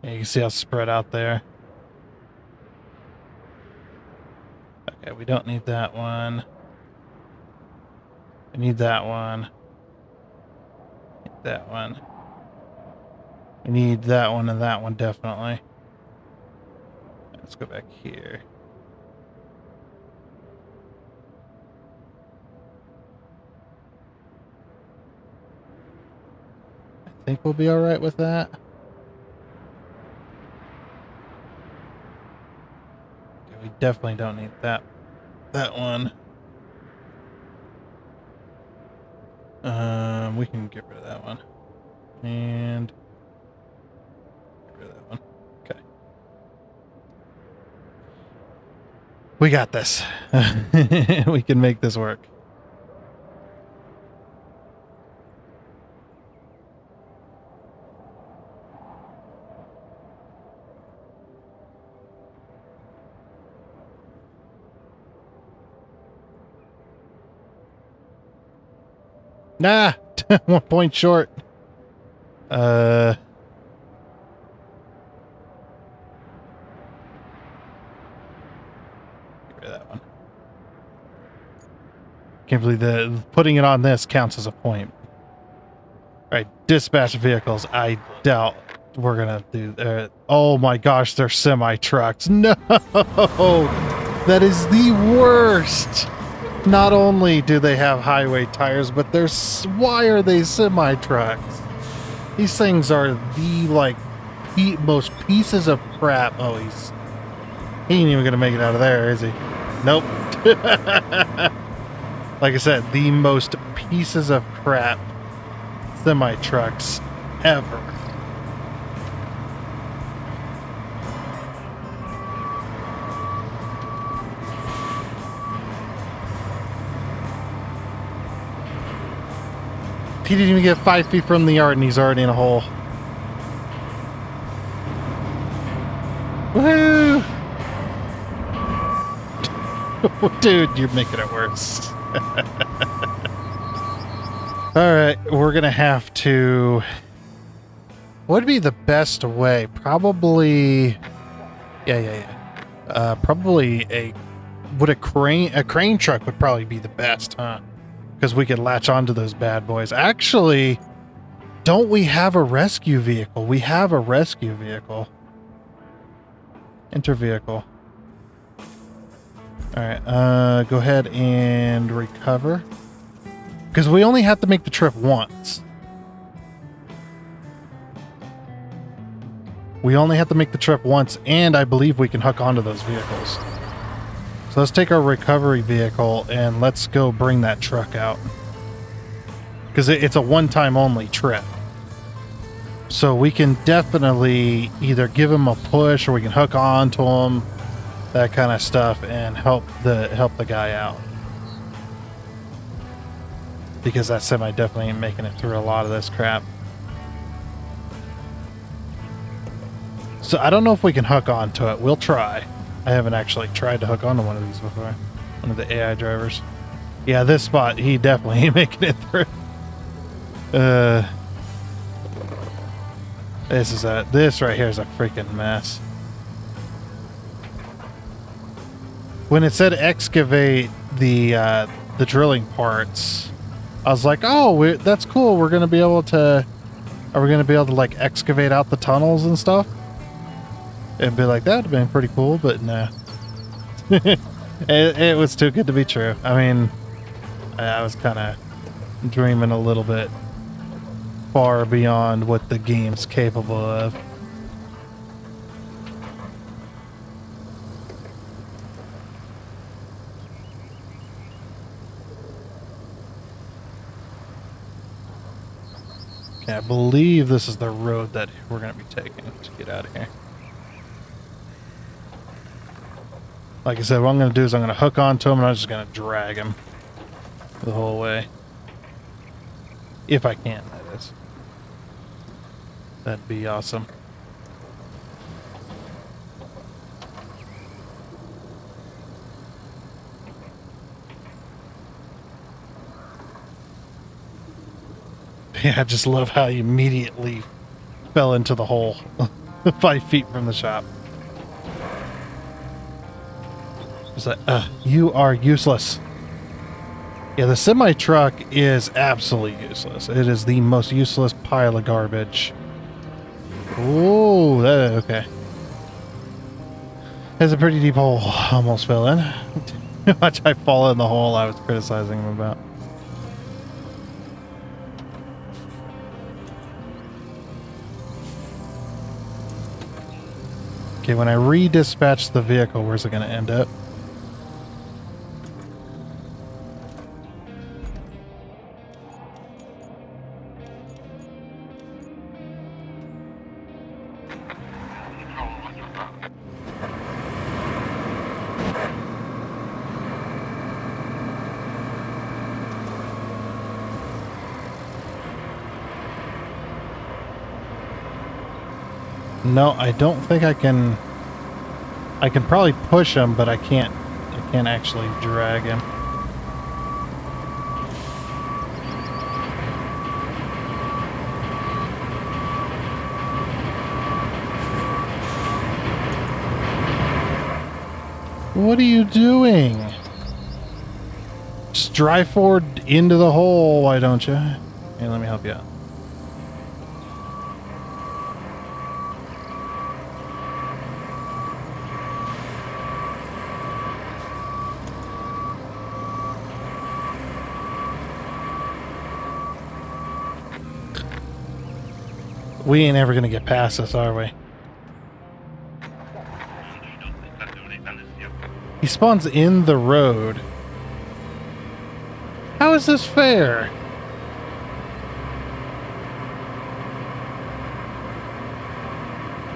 Yeah, you can see how spread out there. Okay, we don't need that one. We need that one. Need that one. We need that one and that one, definitely. Let's go back here. I think we'll be all right with that. Okay, we definitely don't need that one. We can get rid of that one. And get rid of that one. Okay. We got this. We can make this work. Nah, 1 point short. Get rid of that one. Can't believe that putting it on this counts as a point. All right, dispatch vehicles. I doubt we're gonna do. Oh my gosh, they're semi trucks. No, that is the worst. Not only do they have highway tires, but why are they semi trucks? These things are the like most pieces of crap. Oh, he ain't even gonna make it out of there, is he? Nope. Like I said, the most pieces of crap semi trucks ever. He didn't even get 5 feet from the yard and he's already in a hole. Woohoo! Dude, you're making it worse. Alright, we're gonna have to... What would be the best way? Probably... Yeah. Probably a crane truck would probably be the best, huh? Because we could latch onto those bad boys. Actually, don't we have a rescue vehicle? We have a rescue vehicle. Enter vehicle. Alright, go ahead and recover. Because we only have to make the trip once. We only have to make the trip once, and I believe we can hook onto those vehicles. So let's take our recovery vehicle and let's go bring that truck out. Because it's a one-time only trip. So we can definitely either give him a push or we can hook on to him, that kind of stuff, and help the guy out. Because that semi definitely ain't making it through a lot of this crap. So I don't know if we can hook onto it. We'll try. I haven't actually tried to hook onto one of these before. One of the AI drivers. Yeah, this spot, he definitely ain't making it through. This right here is a freaking mess. When it said excavate the drilling parts, I was like, oh, that's cool. We're gonna be able to. Are we gonna be able to like excavate out the tunnels and stuff? It'd be like that'd have been pretty cool, but no. it was too good to be true. I mean, I was kind of dreaming a little bit far beyond what the game's capable of. Okay, I believe this is the road that we're going to be taking to get out of here. Like I said, what I'm going to do is I'm going to hook onto him and I'm just going to drag him the whole way. If I can, that is. That'd be awesome. Yeah, I just love how he immediately fell into the hole 5 feet from the shop. It's like, you are useless. Yeah, the semi-truck is absolutely useless. It is the most useless pile of garbage. Oh, okay. It's a pretty deep hole. Almost fell in. Watch I fall in the hole I was criticizing him about. Okay, when I redispatch the vehicle, where's it going to end up? No, I don't think I can. I can probably push him, but I can't actually drag him. What are you doing? Just drive forward into the hole, why don't you? Hey, let me help you out. We ain't ever gonna get past this, are we? He spawns in the road. How is this fair?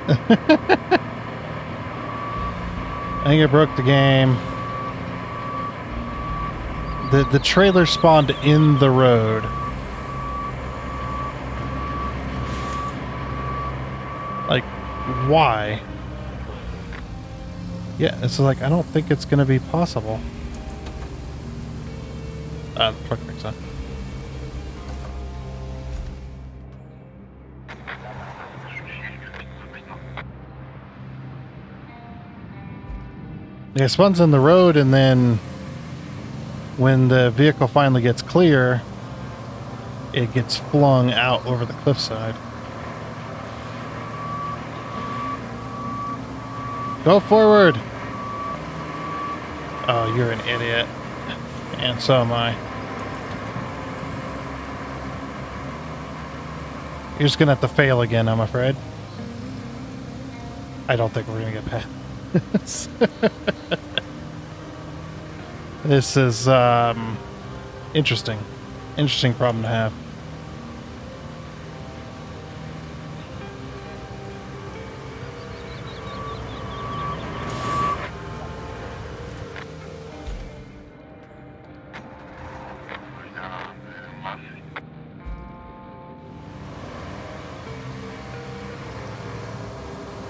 I think I broke the game. The trailer spawned in the road. Like, why? Yeah, it's like, I don't think it's gonna be possible. The truck makes sense. Yeah, it spawns in the road, and then when the vehicle finally gets clear, it gets flung out over the cliffside. Go forward! Oh, you're an idiot. And so am I. You're just gonna have to fail again, I'm afraid. I don't think we're gonna get past this. This is, interesting. Interesting problem to have.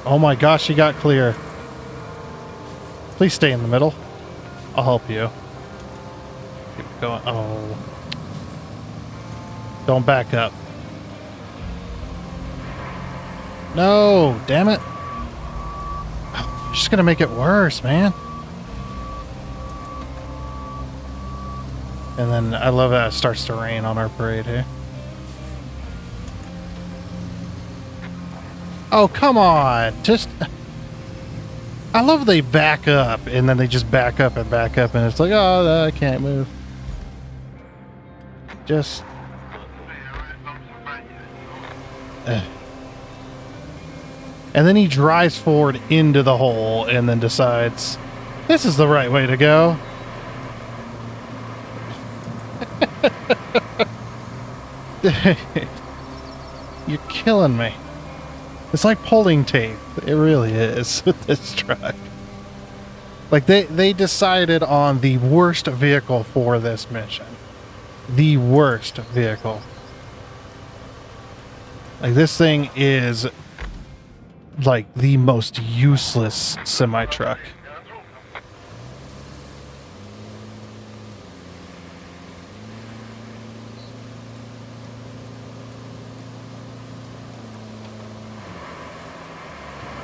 Oh my gosh, he got clear. Please stay in the middle. I'll help you. Keep going. Oh. Don't back up. No, damn it. Oh, you're just gonna make it worse, man. And then I love that it starts to rain on our parade here. Oh, come on. Just... I love they back up, and then they just back up, and it's like, oh, I can't move. Just... And then he drives forward into the hole, and then decides, this is the right way to go. You're killing me. It's like pulling teeth. It really is with this truck. Like, they decided on the worst vehicle for this mission. The worst vehicle. Like, this thing is like the most useless semi-truck.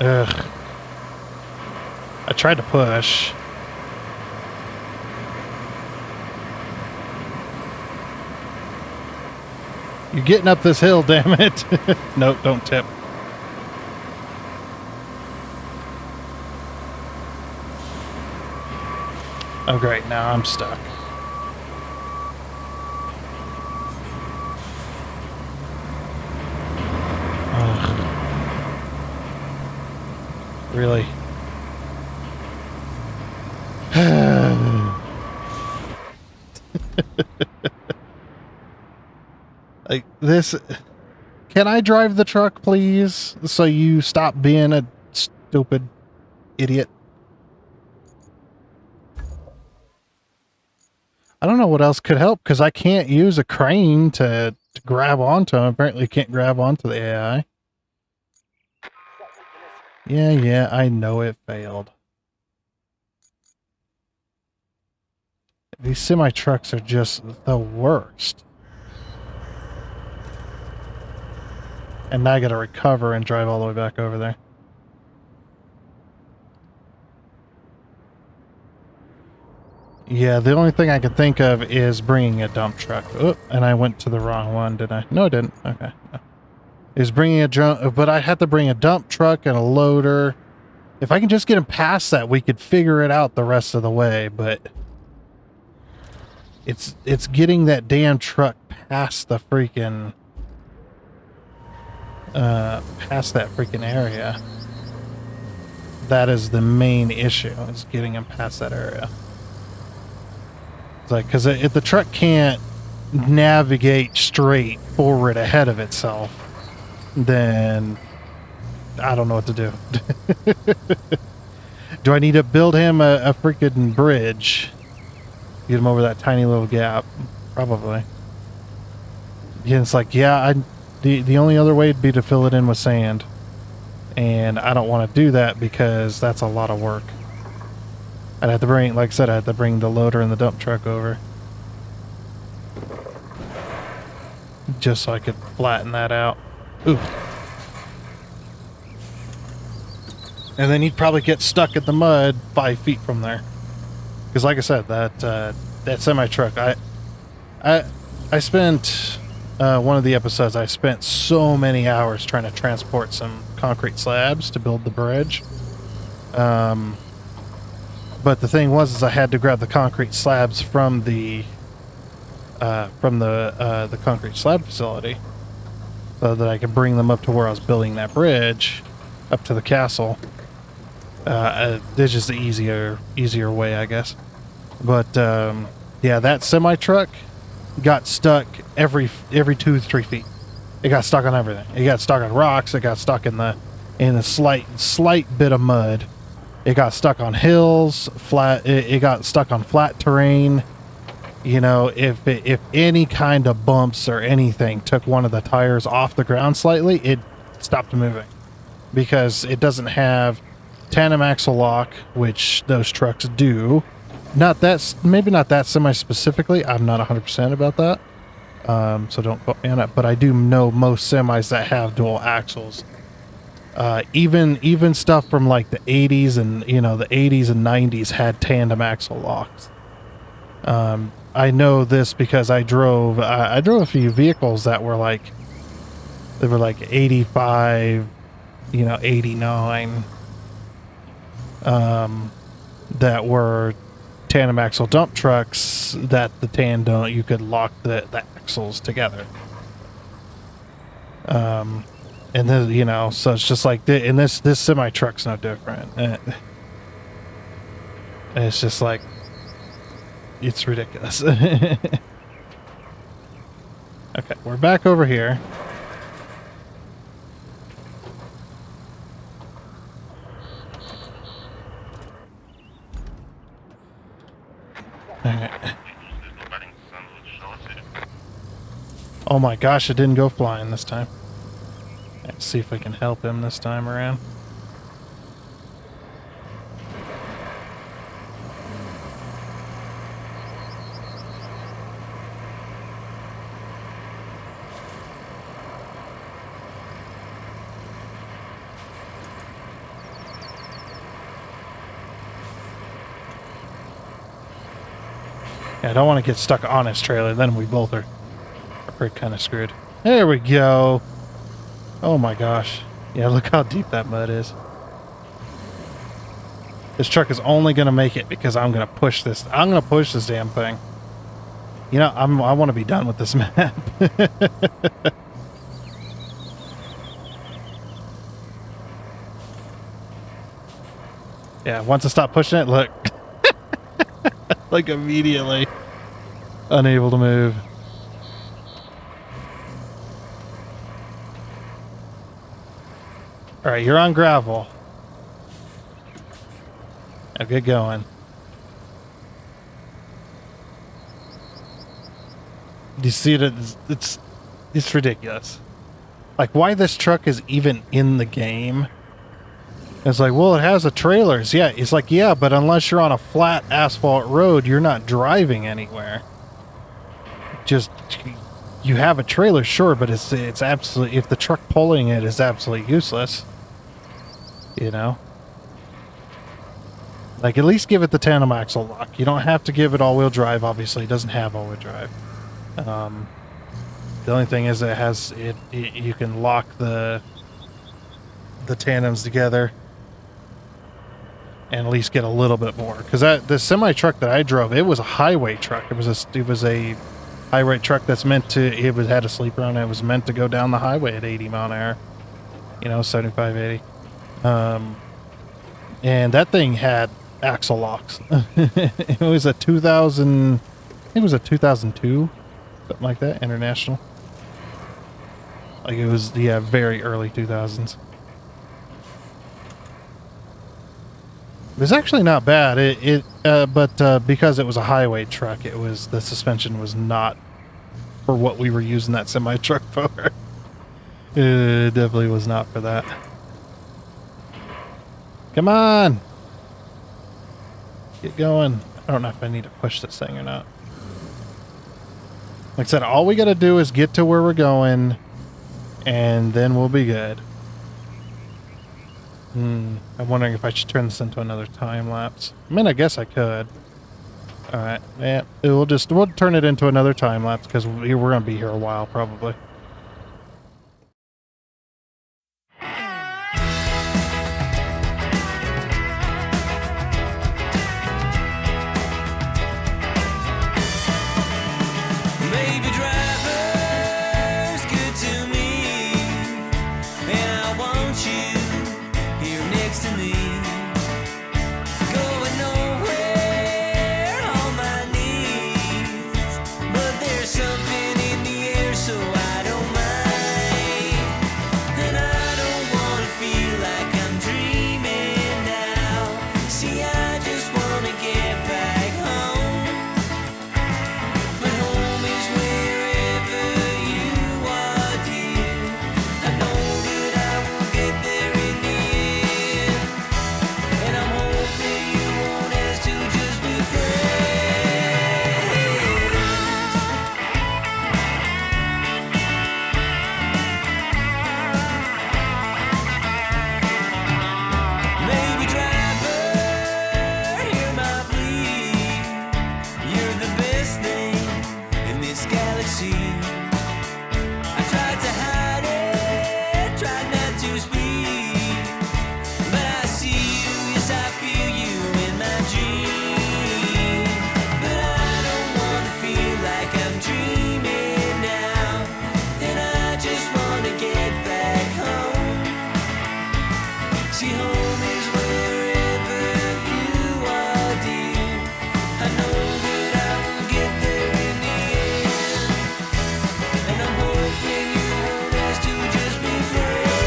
Ugh. I tried to push. You're getting up this hill, damn it. Nope, don't tip. Oh great, now I'm stuck. Ugh. Really? Like this. Can I drive the truck, please? So you stop being a stupid idiot. I don't know what else could help because I can't use a crane to grab onto him. Apparently, you can't grab onto the AI. Yeah, I know it failed. These semi-trucks are just the worst. And now I gotta recover and drive all the way back over there. Yeah, the only thing I can think of is bringing a dump truck. Oh, and I went to the wrong one, did I? No, I didn't. Okay. No. Is bringing a jump, but I had to bring a dump truck and a loader. If I can just get him past that, we could figure it out the rest of the way, but it's getting that damn truck past the freaking past that freaking area. That is the main issue, is getting him past that area. It's like, because if the truck can't navigate straight forward ahead of itself, then I don't know what to do. Do I need to build him a freaking bridge? Get him over that tiny little gap? Probably. Yeah, it's like, yeah, the only other way would be to fill it in with sand. And I don't want to do that because that's a lot of work. I'd have to bring, like I said, I had to bring the loader and the dump truck over. Just so I could flatten that out. Ooh. And then he'd probably get stuck in the mud 5 feet from there. Because like I said, that semi-truck, I spent, one of the episodes, I spent so many hours trying to transport some concrete slabs to build the bridge. But the thing was, is I had to grab the concrete slabs from the concrete slab facility so that I could bring them up to where I was building that bridge up to the castle. It's just the easier way, I guess. But yeah, that semi truck got stuck every 2-3 feet. It got stuck on everything. It got stuck on rocks. It got stuck in the slight bit of mud. It got stuck on hills, flat. It got stuck on flat terrain. You know, if any kind of bumps or anything took one of the tires off the ground slightly, it stopped moving because it doesn't have tandem axle lock, which those trucks do. Maybe not that semi specifically. I'm not 100% about that. So don't quote me on it, but I do know most semis that have dual axles. Even stuff from like the 80s and, you know, the 80s and 90s had tandem axle locks. I know this because I drove a few vehicles that were like, they were like 85, you know, 89, that were tandem axle dump trucks that the tandem, you could lock the axles together. And then, you know, so it's just like, and this semi truck's no different. And it's just like, it's ridiculous. Okay, we're back over here. Okay. Oh my gosh, it didn't go flying this time. Let's see if we can help him this time around. Yeah, I don't want to get stuck on his trailer, then we both are kind of screwed. There we go. Oh my gosh. Yeah, look how deep that mud is. This truck is only going to make it because I'm going to push this. I'm going to push this damn thing. You know, I want to be done with this map. Yeah, once I stop pushing it, look. Like immediately unable to move. All right, you're on gravel. Now get going. Do you see it? It's ridiculous. Like, why this truck is even in the game? It's like, well, it has a trailers. Yeah, it's like, yeah, but unless you're on a flat asphalt road, you're not driving anywhere. Just, you have a trailer, sure, but it's absolutely, if the truck pulling it is absolutely useless, you know? Like, at least give it the tandem axle lock. You don't have to give it all-wheel drive, obviously. It doesn't have all-wheel drive. The only thing is it has you can lock the tandems together and at least get a little bit more. Because the semi truck that I drove, it was a highway truck. It was a highway truck that's meant to. Had a sleeper on it. It was meant to go down the highway at 80 mile an hour. You know, 75, 80. And that thing had axle locks. It was a 2000. I think it was a 2002, something like that. International. Like it was, yeah, very early 2000s. It was actually not bad. But because it was a highway truck, the suspension was not for what we were using that semi truck for. It definitely was not for that. Come on, get going. I don't know if I need to push this thing or not. Like I said, all we got to do is get to where we're going, and then we'll be good. I'm wondering if I should turn this into another time lapse. I mean, I guess I could. All right, yeah, we'll turn it into another time lapse because we're gonna be here a while probably. Baby driver's good to me, and I want you here next to me. Going nowhere on my knees, but there's something in the air, so I don't mind. And I don't want to feel like I'm dreaming now. See, I just want to get back home. But home is wherever you are, dear. I know that I will get there in the end. And I'm hoping you won't ask to just be friends. Baby driver, hear my plea. You're the best thing in this galaxy. I tried to hide it, tried not to speak, but I see you, yes I feel you in my dream. But I don't want to feel like I'm dreaming now, and I just want to get back home. See, home is wherever you are, dear. I know that I will get there in the end, and I'm hoping you won't ask to just be friends.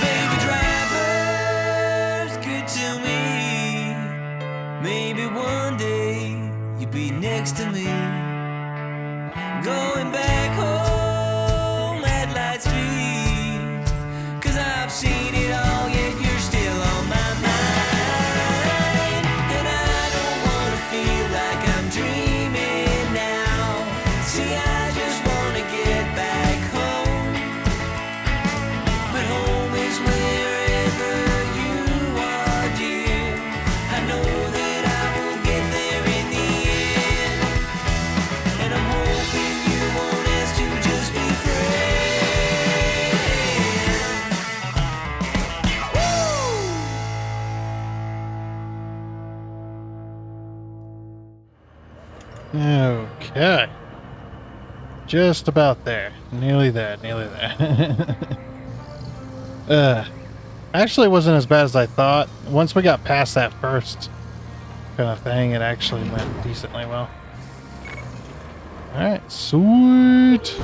Baby driver's good to me. Maybe one day you'll be next to me. Going back home at light speed, 'cause I've seen it all, yet you're still on my mind. And I don't wanna feel like I'm dreaming now. See, I just wanna get back home. But home is wherever you are, dear. I know that I will get there in the end, and I'm hoping you won't ask to just be friends. Woo! Okay. Just about there. Nearly there. Nearly there. Actually, it wasn't as bad as I thought. Once we got past that first kind of thing, it actually went decently well. Alright, sweet.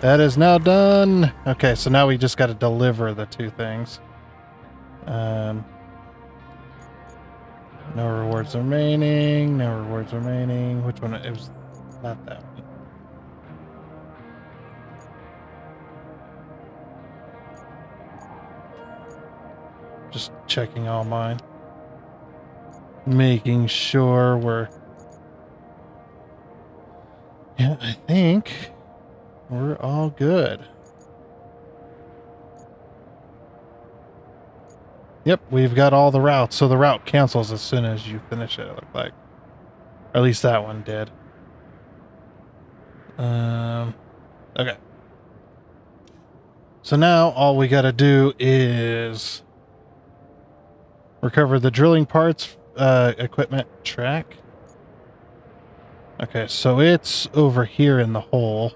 That is now done. Okay, so now we just got to deliver the two things. No rewards remaining. No rewards remaining. Which one? It was not that one. Just checking all mine. Making sure we're... Yeah, I think we're all good. Yep, we've got all the routes. So the route cancels as soon as you finish it, it looked like. Or at least that one did. Okay. So now all we got to do is recover the drilling parts, equipment track. Okay, so it's over here in the hole.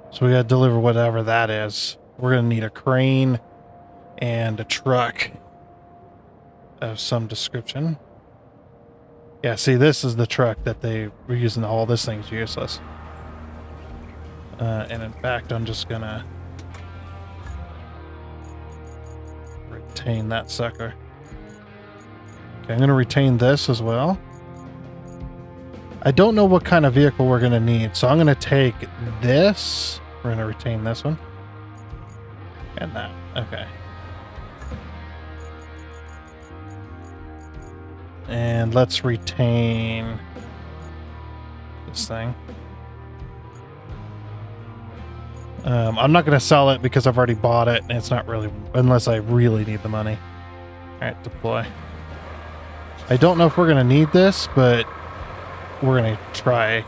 So we got to deliver whatever that is. We're going to need a crane and a truck of some description. Yeah, see, this is the truck that they were using to haul. This thing's useless. And in fact, I'm just going to retain that sucker. Okay, I'm going to retain this as well. I don't know what kind of vehicle we're going to need, so I'm going to take this. We're going to retain this one. And that. Okay. And let's retain this thing. I'm not going to sell it because I've already bought it, and it's not really, unless I really need the money. All right, deploy. I don't know if we're going to need this, but we're going to try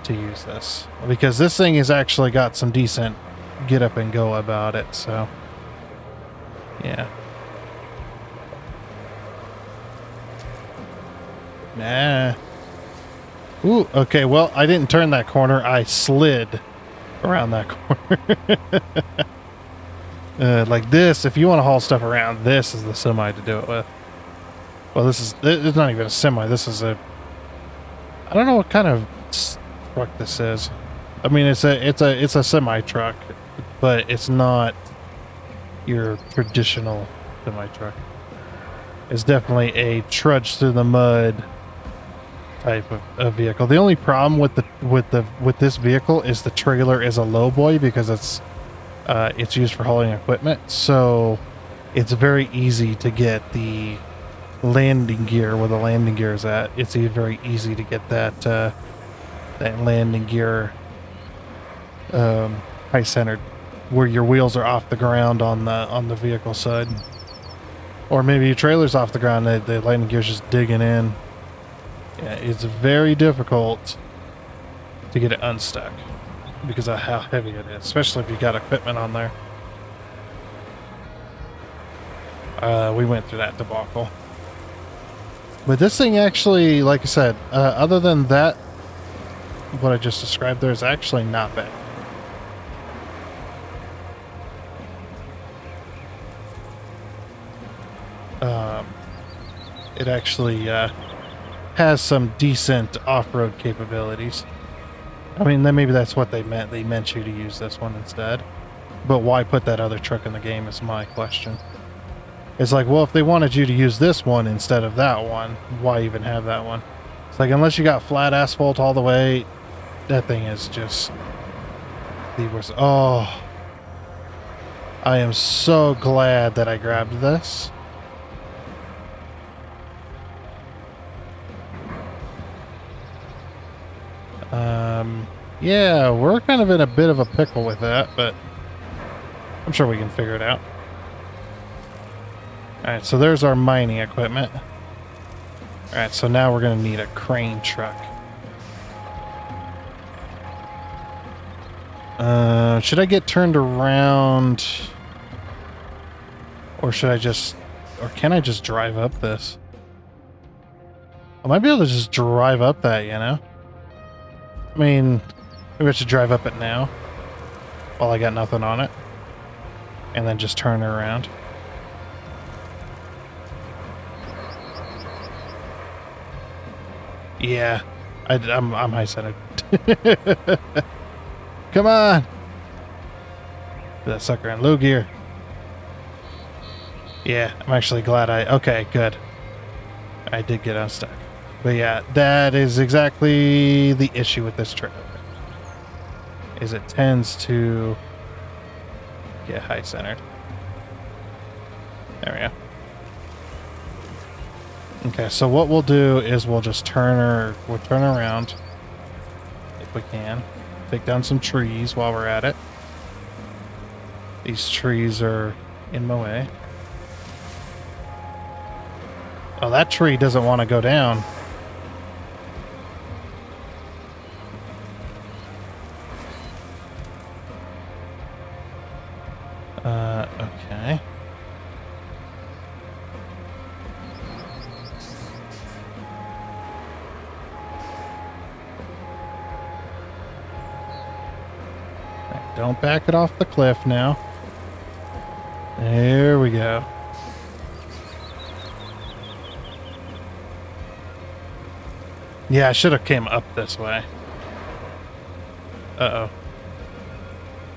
to use this because this thing has actually got some decent get up and go about it. So, yeah. Nah. Ooh, okay, well, I didn't turn that corner. I slid around that corner. Like this, if you want to haul stuff around, this is the semi to do it with. Well, it's not even a semi. This is a... I don't know what kind of truck this is. I mean, it's a semi truck, but it's not your traditional semi truck. It's definitely a trudge through the mud type of vehicle. The only problem with this vehicle is the trailer is a lowboy because it's used for hauling equipment. So it's very easy to get the landing gear where the landing gear is at. It's very easy to get that that landing gear high centered, where your wheels are off the ground on the vehicle side, or maybe your trailer's off the ground. The landing gear's just digging in. Yeah, it's very difficult to get it unstuck because of how heavy it is, especially if you got equipment on there. We went through that debacle. But this thing actually, like I said, other than that, what I just described there is actually not bad. It actually has some decent off-road capabilities. I mean, then maybe that's what they meant. They meant you to use this one instead. But why put that other truck in the game is my question. It's like, well, if they wanted you to use this one instead of that one, why even have that one? It's like, unless you got flat asphalt all the way, that thing is just the worst. Oh, I am so glad that I grabbed this. Yeah, we're kind of in a bit of a pickle with that, but I'm sure we can figure it out. Alright, so there's our mining equipment. Alright, so now we're going to need a crane truck. Should I get turned around? Or should I just... Or can I just drive up this? I might be able to just drive up that, you know? I mean, maybe I should drive up it now. While I got nothing on it. And then just turn it around. Yeah, I'm high-centered. Come on! That sucker in low gear. Yeah, I'm actually glad okay, good. I did get unstuck. But yeah, that is exactly the issue with this trailer. Is it tends to get high-centered. There we go. Okay, so what we'll do is we'll just turn around if we can. Take down some trees while we're at it. These trees are in my way. Oh, that tree doesn't want to go down. Okay. Don't back it off the cliff now. There we go. Yeah, I should have came up this way. Uh-oh.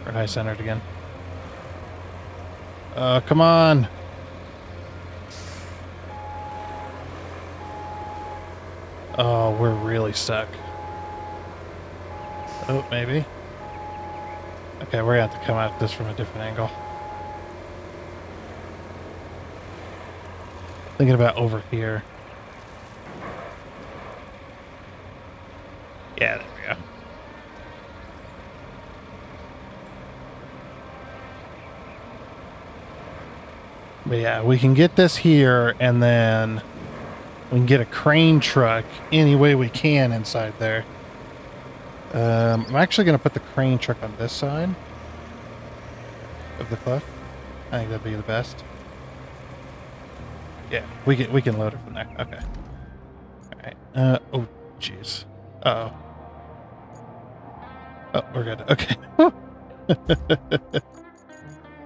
We're high-centered again. Come on. Oh, we're really stuck. Oh, maybe. Okay, we're gonna have to come at this from a different angle. Thinking about over here. Yeah, there we go. But yeah, we can get this here, and then we can get a crane truck any way we can inside there. I'm actually going to put the crane truck on this side of the cliff. I think that'd be the best. Yeah, we can load it from there. Okay. All right. Oh, jeez. Uh-oh. Oh, we're good. Okay.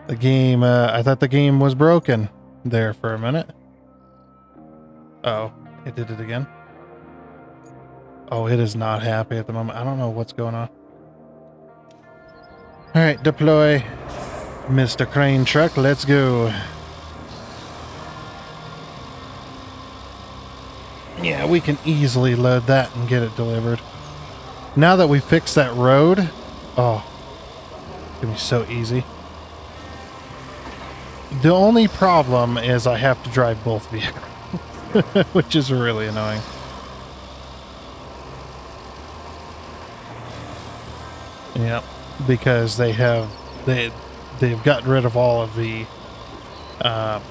The game, I thought the game was broken there for a minute. Uh-oh, it did it again. Oh, it is not happy at the moment. I don't know what's going on. All right, deploy. Mr. Crane Truck, let's go. Yeah, we can easily load that and get it delivered. Now that we fixed that road, oh, it's gonna be so easy. The only problem is I have to drive both vehicles, which is really annoying. Yeah, because they've gotten rid of all of the I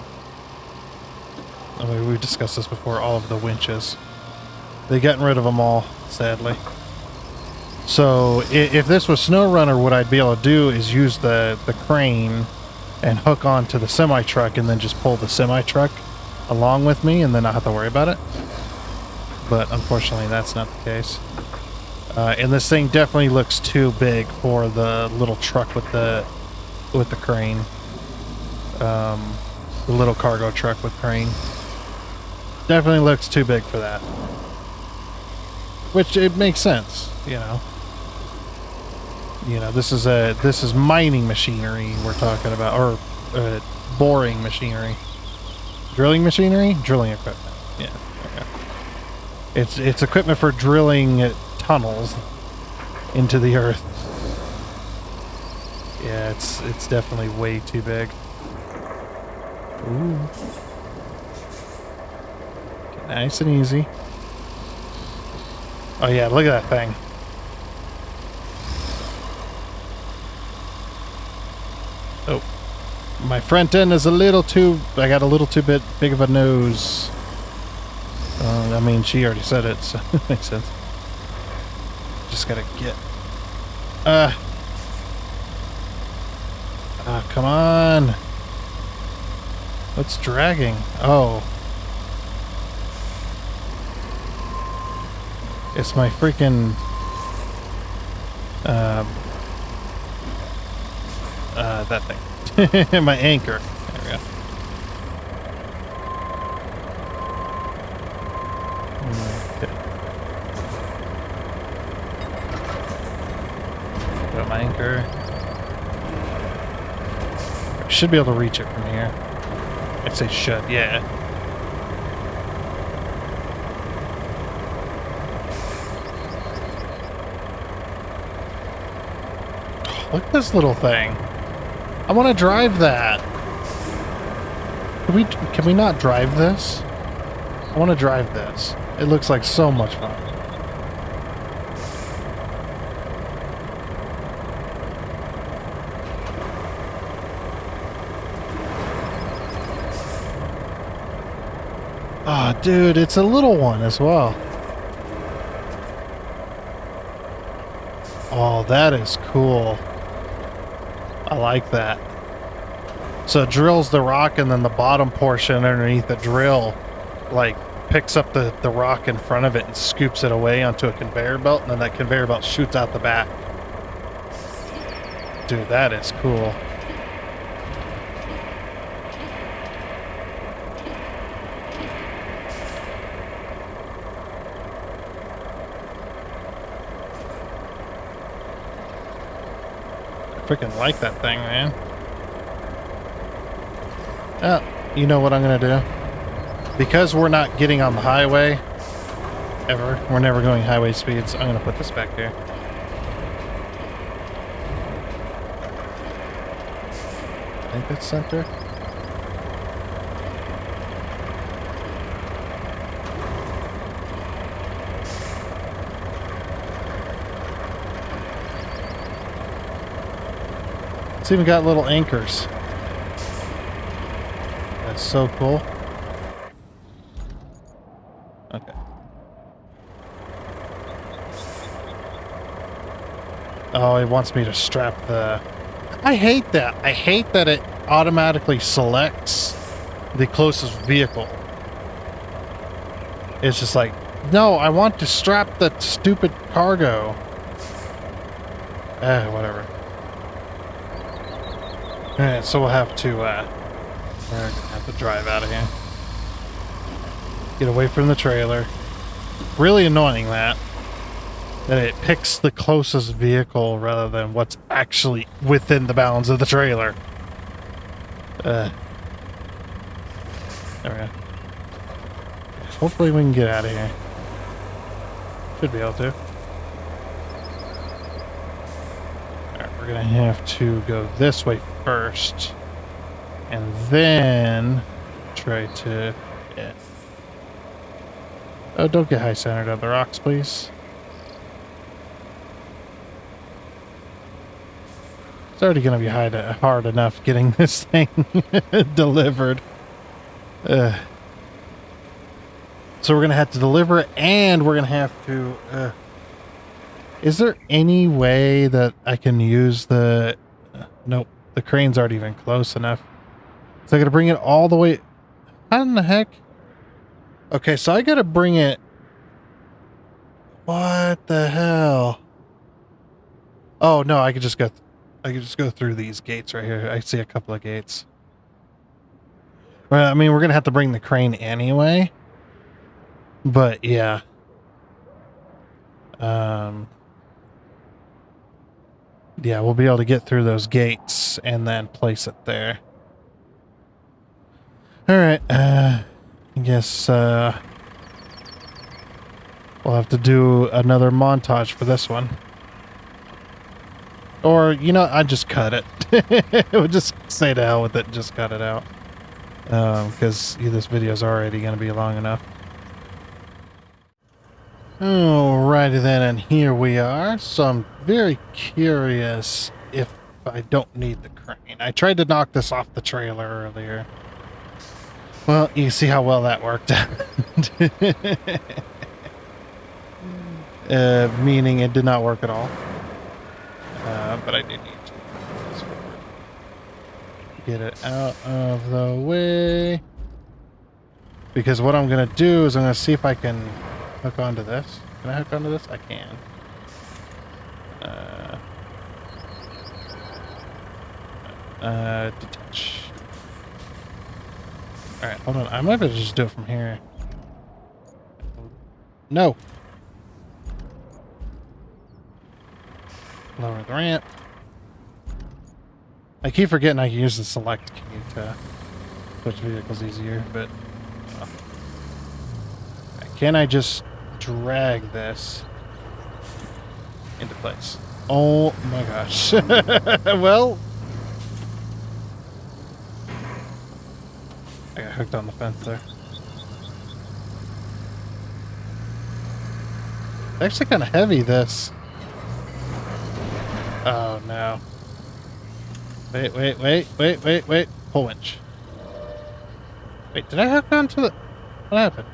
mean, we've discussed this before, all of the winches. They've gotten rid of them all, sadly. So if this was SnowRunner, what I'd be able to do is use the crane and hook onto the semi-truck and then just pull the semi-truck along with me and then not have to worry about it. But unfortunately, that's not the case. And this thing definitely looks too big for the little truck with the crane. The little cargo truck with crane. Definitely looks too big for that. Which it makes sense, you know. You know, this is mining machinery we're talking about, or boring machinery, drilling machinery, drilling equipment. Yeah, okay. It's equipment for drilling tunnels into the earth. Yeah, it's definitely way too big. Ooh. Okay, nice and easy. Oh yeah, look at that thing. Oh, my front end is I got a little too big of a nose. I mean, she already said it, so it makes sense. Just gotta get... come on. What's dragging? Oh. It's my freaking... that thing. My anchor. There we go. Okay. my anchor. I should be able to reach it from here. I'd say should, yeah. Look at this little thing. I want to drive that. Can we not drive this? I want to drive this. It looks like so much fun. Oh, dude, it's a little one as well. Oh, that is cool. I like that. So it drills the rock, and then the bottom portion underneath the drill, like, picks up the rock in front of it and scoops it away onto a conveyor belt, and then that conveyor belt shoots out the back. Dude, that is cool. Freaking like that thing, man. Oh, you know what I'm gonna do? Because we're not getting on the highway ever, we're never going highway speeds, I'm gonna put this back here. I think that's center. It's even got little anchors. That's so cool. Okay. Oh, it wants me to strap the... I hate that. I hate that it automatically selects the closest vehicle. It's just like, no, I want to strap the stupid cargo. Whatever. Alright, so we'll have to, we're gonna have to drive out of here. Get away from the trailer. Really annoying that it picks the closest vehicle rather than what's actually within the bounds of the trailer. There we go. Hopefully we can get out of here. Should be able to. We're gonna have to go this way first, and then try to, yeah. Oh, don't get high centered on the rocks, please. It's already gonna be hard enough getting this thing delivered. So we're gonna have to deliver it, and we're gonna have to. Is there any way that I can use the... nope, the cranes aren't even close enough. So I gotta bring it all the way... How in the heck? Okay, so I gotta bring it... What the hell? Oh, no, I could just go through these gates right here. I see a couple of gates. Well, I mean, we're gonna have to bring the crane anyway. But, yeah. Yeah, we'll be able to get through those gates and then place it there. Alright, I guess, we'll have to do another montage for this one. Or, you know, I just cut it. We'll just say to hell with it and just cut it out. Because this video is already going to be long enough. Alrighty then, and here we are. So I'm very curious if I don't need the crane. I tried to knock this off the trailer earlier. Well, you see how well that worked out. Meaning it did not work at all. But I did need to get it out of the way. Because what I'm going to do is I'm going to see if I can hook onto this. Can I hook onto this? I can. Detach. Alright, hold on. I might be able to just do it from here. No! Lower the ramp. I keep forgetting I can use the select key to switch vehicles easier, but can I just drag this into place? Oh my gosh. Well, I got hooked on the fence there. It's actually kind of heavy, this. Oh no. Wait. Pull winch. Wait, did I hook onto the... What happened?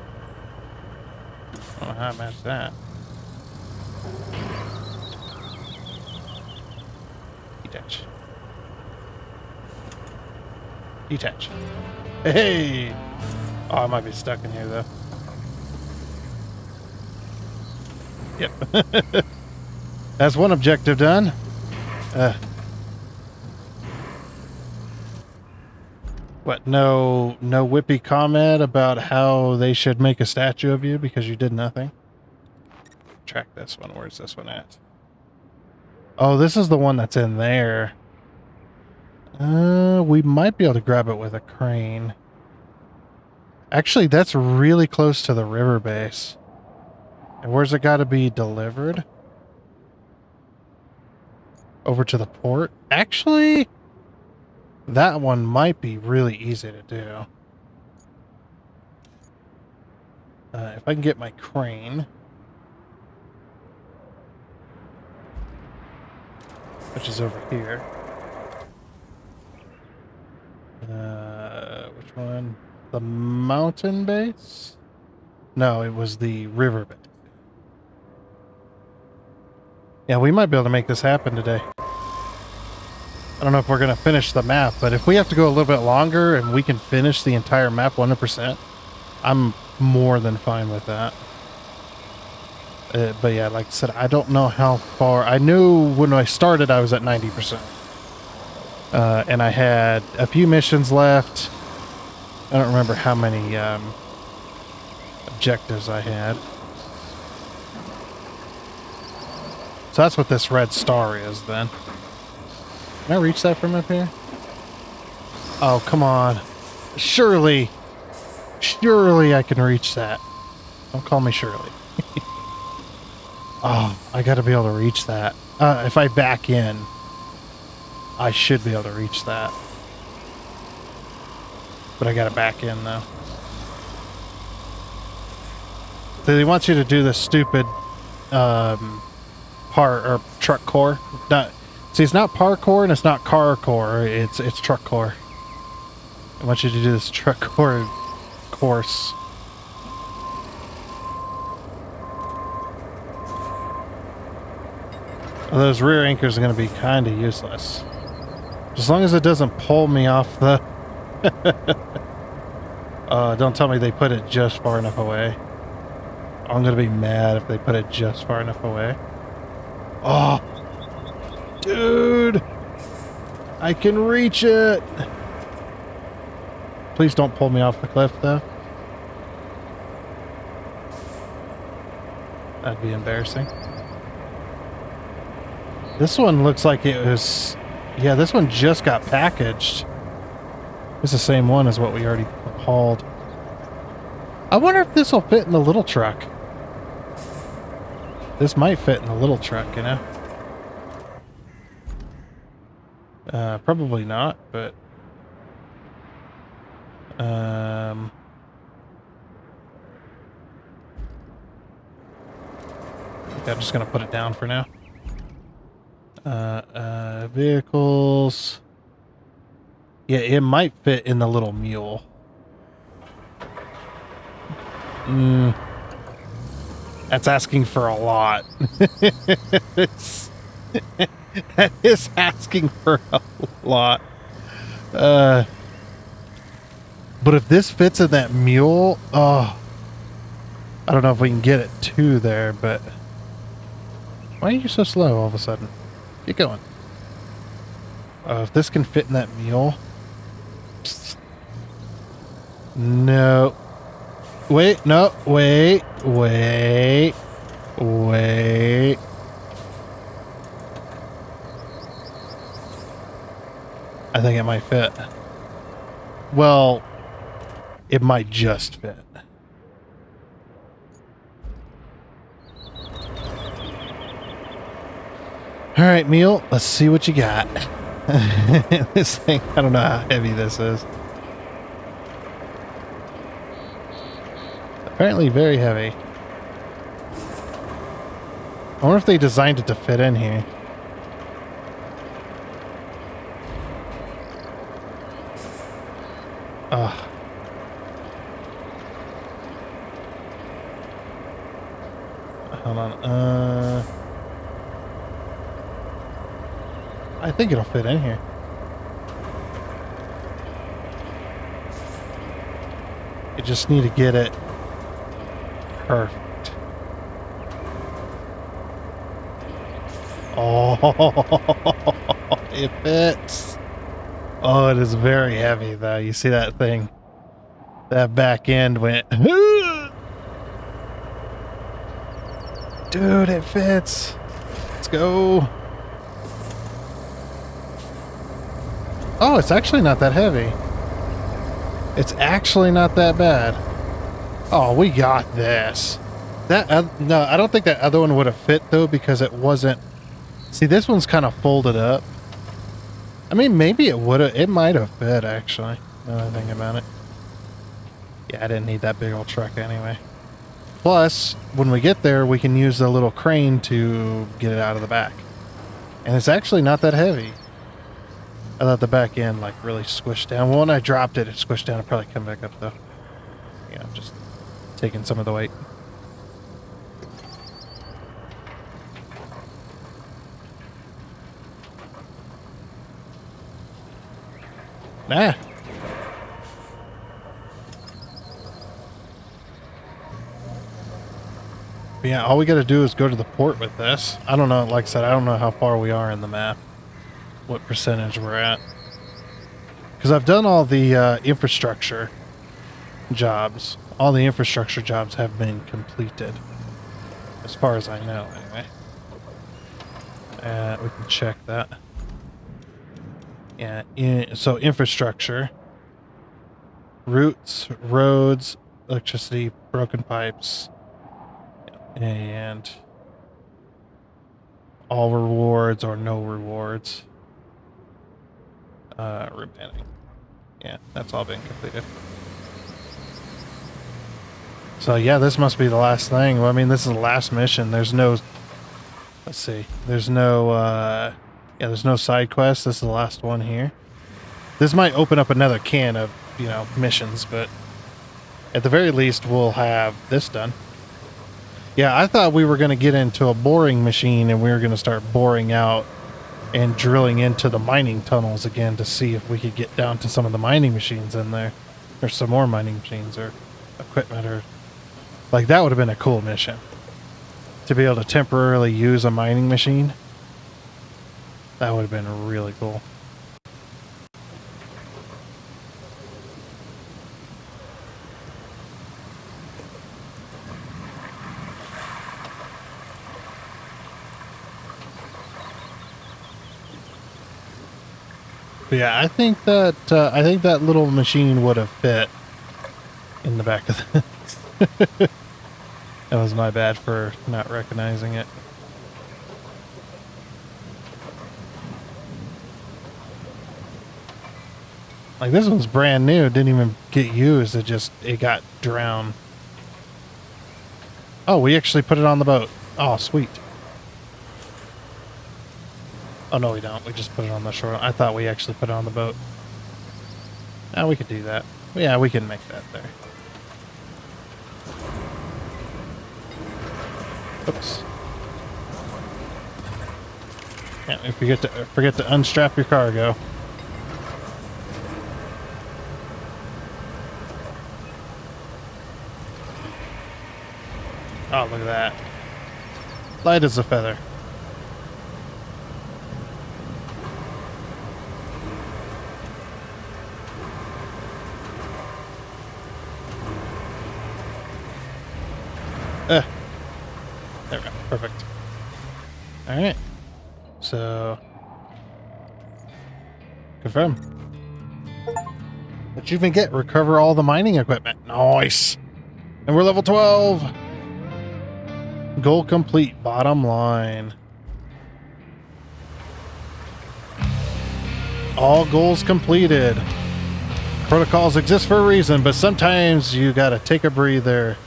I don't know how I managed that. Detach. Detach. Hey! Oh, I might be stuck in here, though. Yep. That's one objective done. What, no whippy comment about how they should make a statue of you because you did nothing? Track this one. Where's this one at? Oh, this is the one that's in there. We might be able to grab it with a crane. Actually, that's really close to the river base. And where's it got to be delivered? Over to the port? Actually, that one might be really easy to do. If I can get my crane, which is over here. Which one? The mountain base? No, it was the river base. Yeah, we might be able to make this happen today. I don't know if we're going to finish the map, but if we have to go a little bit longer and we can finish the entire map 100%, I'm more than fine with that. But yeah, like I said, I don't know how far. I knew when I started I was at 90%. And I had a few missions left. I don't remember how many objectives I had. So that's what this red star is then. Can I reach that from up here? Oh, come on. Surely I can reach that. Don't call me Shirley. Oh, I gotta be able to reach that. If I back in, I should be able to reach that. But I gotta back in though. So they want you to do this stupid truck core. See, it's not parkour and it's not car core. It's truck core. I want you to do this truck core course. Well, those rear anchors are going to be kind of useless. As long as it doesn't pull me off the... don't tell me they put it just far enough away. I'm going to be mad if they put it just far enough away. Oh! Dude! I can reach it! Please don't pull me off the cliff, though. That'd be embarrassing. This one looks like it was... Yeah, this one just got packaged. It's the same one as what we already hauled. I wonder if this will fit in the little truck. This might fit in the little truck, you know? Probably not, but... I'm just gonna put it down for now. Vehicles. Yeah, it might fit in the little mule. That's asking for a lot. That is asking for a lot. But if this fits in that mule, I don't know if we can get it to there, but... Why are you so slow all of a sudden? Get going. If this can fit in that mule... No. Wait, no, wait. I think it might fit. Well, it might just fit. All right, Meal, let's see what you got. This thing, I don't know how heavy this is. Apparently very heavy. I wonder if they designed it to fit in here. Ugh. Hold on. I think it'll fit in here. You just need to get it perfect. Oh, it fits. Oh, it is very heavy though. You see that thing? That back end went. Dude, it fits. Let's go. Oh, it's actually not that heavy. It's actually not that bad. Oh, we got this. That no, I don't think that other one would have fit though because it wasn't. See, this one's kind of folded up. I mean, maybe it would have. It might have fit actually. Now that I think about it. Yeah, I didn't need that big old truck anyway. Plus, when we get there, we can use the little crane to get it out of the back. And it's actually not that heavy. I thought the back end like really squished down. Well, when I dropped it, it squished down. It'll probably come back up though. Yeah, I'm just taking some of the weight. Nah. But yeah, all we got to do is go to the port with this. I don't know. Like I said, I don't know how far we are in the map. What percentage we're at. Because I've done all the infrastructure jobs. All the infrastructure jobs have been completed. As far as I know, anyway. We can check that. Yeah, so infrastructure. Routes, roads, electricity, broken pipes. And all rewards or no rewards. Repenting. Yeah, that's all been completed. So yeah, this must be the last thing. Well, I mean, this is the last mission. There's no... Let's see. There's no... yeah, there's no side quest. This is the last one here. This might open up another can of, you know, missions, but at the very least, we'll have this done. Yeah, I thought we were going to get into a boring machine and we were going to start boring out and drilling into the mining tunnels again to see if we could get down to some of the mining machines in there. Or some more mining machines or equipment or... Like, that would have been a cool mission. To be able to temporarily use a mining machine. That would have been really cool. But yeah, I think that little machine would have fit in the back of this. That was my bad for not recognizing it. Like, this one's brand new. It didn't even get used. It got drowned. Oh, we actually put it on the boat. Oh, sweet. Oh, no, we don't. We just put it on the shore. I thought we actually put it on the boat. Now we could do that. Yeah, we can make that there. Oops. Yeah, if you forget to unstrap your cargo. Oh, look at that. Light as a feather. There we go. Perfect. Alright. So... Confirm. Achievement get, recover all the mining equipment. Nice. And we're level 12. Goal complete, bottom line. All goals completed. Protocols exist for a reason, but sometimes you gotta take a breather.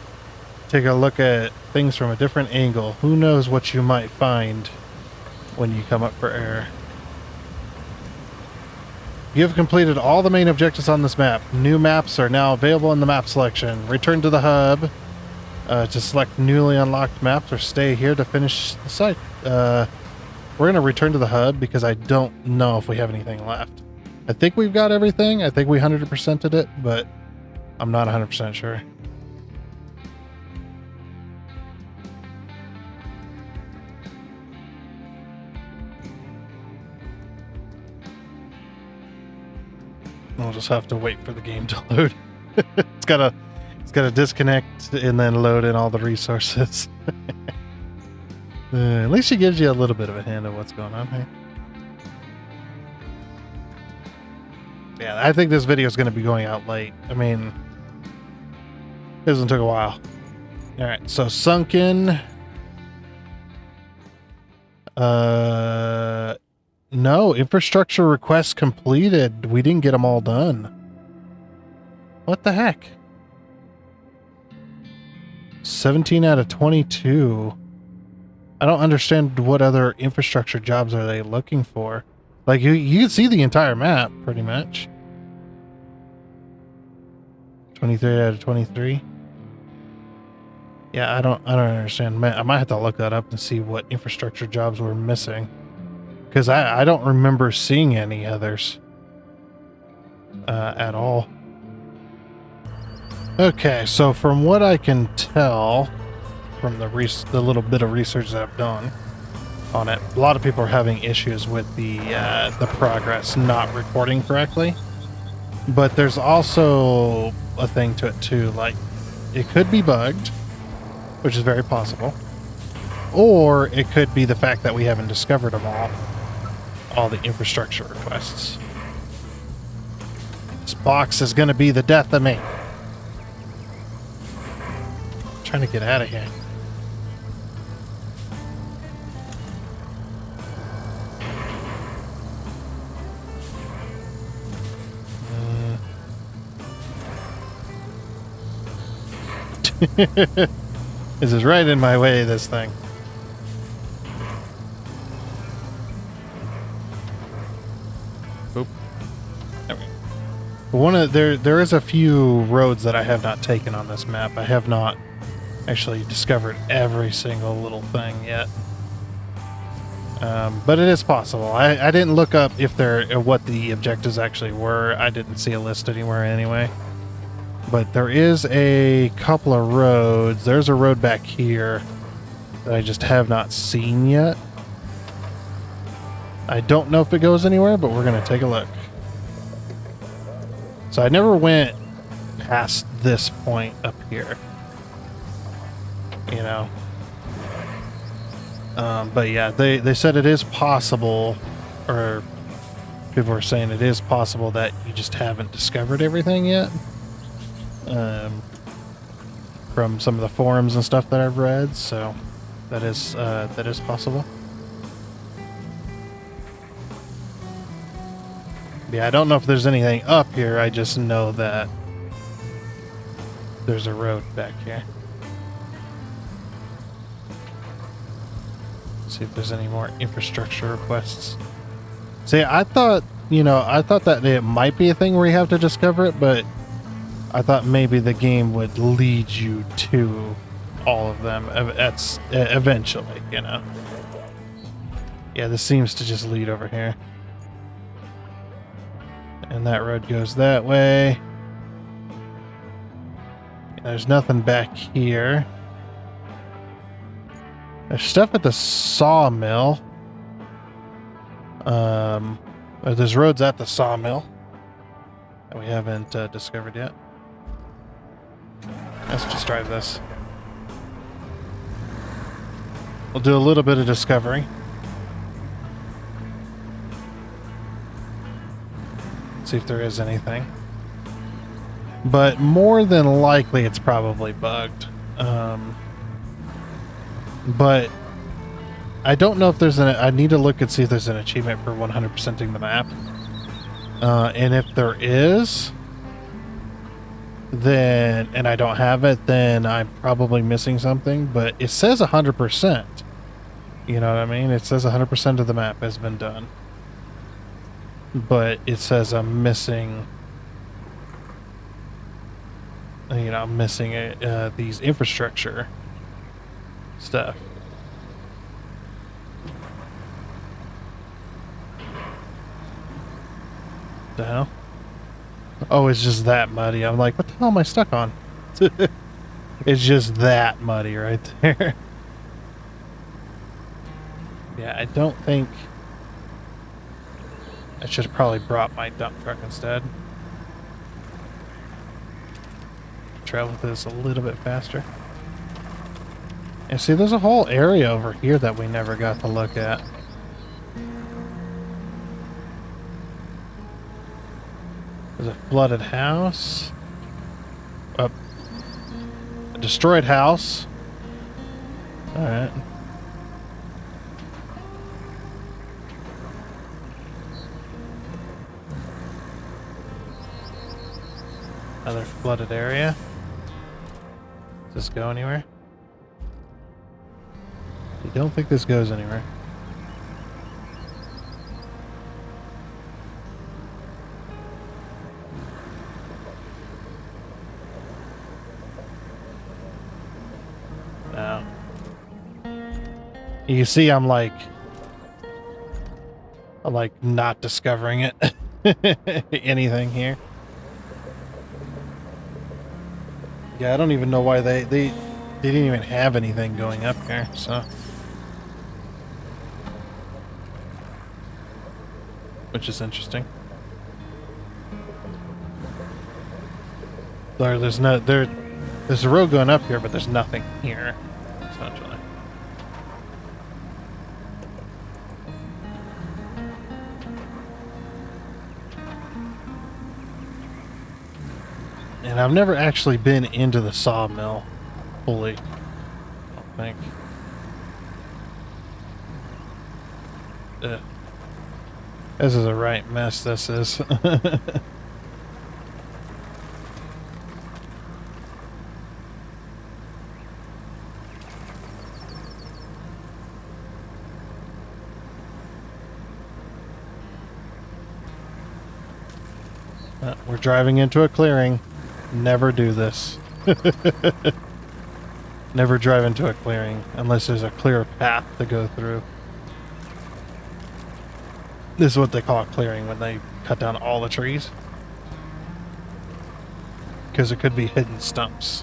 Take a look at things from a different angle. Who knows what you might find when you come up for air. You have completed all the main objectives on this map. New maps are now available in the map selection. Return to the hub to select newly unlocked maps or stay here to finish the site. We're going to return to the hub because I don't know if we have anything left. I think we've got everything. I think we 100%ed it, but I'm not 100% sure. We'll just have to wait for the game to load. It's gotta disconnect and then load in all the resources. At least she gives you a little bit of a hint of what's going on here. Yeah, I think this video is going to be going out late. I mean, this one took a while. All right, so sunken. No, infrastructure requests completed. We didn't get them all done. What the heck? 17 out of 22. I don't understand what other infrastructure jobs are they looking for. Like you can see the entire map pretty much. 23 out of 23. Yeah, I don't understand. I might have to look that up and see what infrastructure jobs we're missing. Because I don't remember seeing any others at all. Okay, so from what I can tell from the little bit of research that I've done on it, a lot of people are having issues with the progress not recording correctly. But there's also a thing to it too, like it could be bugged, which is very possible, or it could be the fact that we haven't discovered them all the infrastructure requests. This box is going to be the death of me. I'm trying to get out of here. This is right in my way, this thing. Oop. There we go. There is a few roads that I have not taken on this map. I have not actually discovered every single little thing yet. But it is possible. I didn't look up what the objectives actually were. I didn't see a list anywhere anyway. But there is a couple of roads. There's a road back here that I just have not seen yet. I don't know if it goes anywhere, but we're going to take a look. So I never went past this point up here. You know. But yeah, they said it is possible, or people are saying it is possible that you just haven't discovered everything yet. From some of the forums and stuff that I've read, so that is possible. Yeah, I don't know if there's anything up here. I just know that there's a road back here. See if there's any more infrastructure requests. See, I thought that it might be a thing where you have to discover it, but I thought maybe the game would lead you to all of them eventually, you know. Yeah, this seems to just lead over here. And that road goes that way. There's nothing back here. There's stuff at the sawmill. There's roads at the sawmill that we haven't discovered yet. Let's just drive this. We'll do a little bit of discovery. See if there is anything. But more than likely, it's probably bugged. But I don't know if there's an... I need to look and see if there's an achievement for 100%ing the map. And if there is, then... and I don't have it, then I'm probably missing something. But it says 100%. You know what I mean? It says 100% of the map has been done. But it says I'm missing... you know, I'm missing these infrastructure stuff. The hell? Oh, it's just that muddy. I'm like, what the hell am I stuck on? It's just that muddy right there. Yeah, I don't think... I should have probably brought my dump truck instead. Travel this a little bit faster. And see, there's a whole area over here that we never got to look at. There's a flooded house. A destroyed house. Alright. Another flooded area. Does this go anywhere? I don't think this goes anywhere. No. You see, I'm like not discovering it. Anything here. Yeah, I don't even know why they didn't even have anything going up here, so. Which is interesting. There's a road going up here, but there's nothing here, essentially. And I've never actually been into the sawmill fully, I don't think. Ugh. This is a right mess, this is. We're driving into a clearing. Never do this. Never drive into a clearing unless there's a clear path to go through. This is what they call a clearing when they cut down all the trees. Because it could be hidden stumps,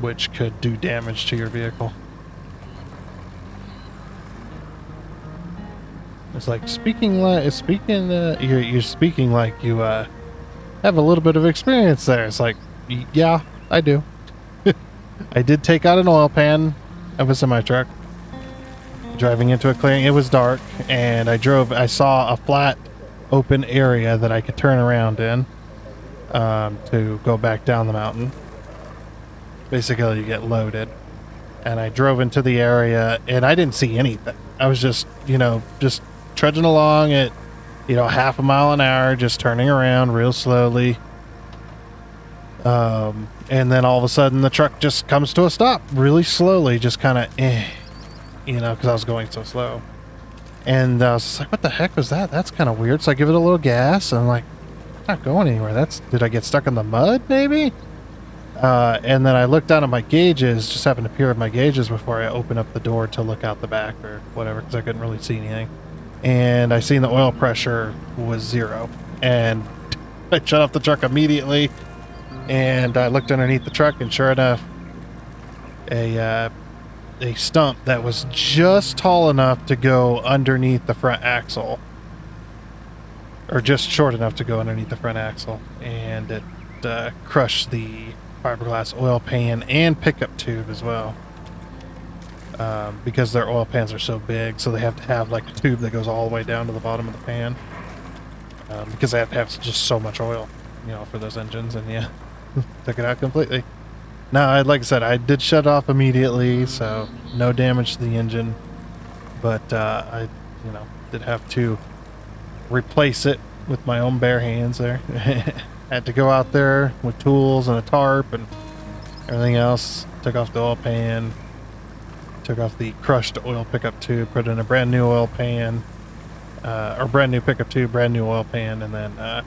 which could do damage to your vehicle. It's like you're speaking like you have a little bit of experience there. It's like, yeah, I do. I did take out an oil pan of a semi-truck. Driving into a clearing, it was dark, and I saw a flat, open area that I could turn around in to go back down the mountain. Basically, you get loaded. And I drove into the area, and I didn't see anything. I was just trudging along at, half a mile an hour, just turning around real slowly. And then all of a sudden, the truck just comes to a stop really slowly, just kind of, because I was going so slow. And I was just like, what the heck was that? That's kind of weird. So I give it a little gas, and I'm like, I'm not going anywhere. Did I get stuck in the mud, maybe? And then I looked down at my gauges, just happened to peer at my gauges before I opened up the door to look out the back or whatever, because I couldn't really see anything. And I seen the oil pressure was 0. And I shut off the truck immediately, and I looked underneath the truck, and sure enough, a stump that was just tall enough to go underneath the front axle, or just short enough to go underneath the front axle, and it crushed the fiberglass oil pan and pickup tube as well. because their oil pans are so big, so they have to have like a tube that goes all the way down to the bottom of the pan, because they have to have just so much oil, you know, for those engines. And yeah, took it out completely. No, like I said, I did shut off immediately, so no damage to the engine, but I, you know, did have to replace it with my own bare hands there. Had to go out there with tools and a tarp and everything else. Took off the oil pan, took off the crushed oil pickup tube, put in a brand new oil pan, or brand new pickup tube, brand new oil pan, and then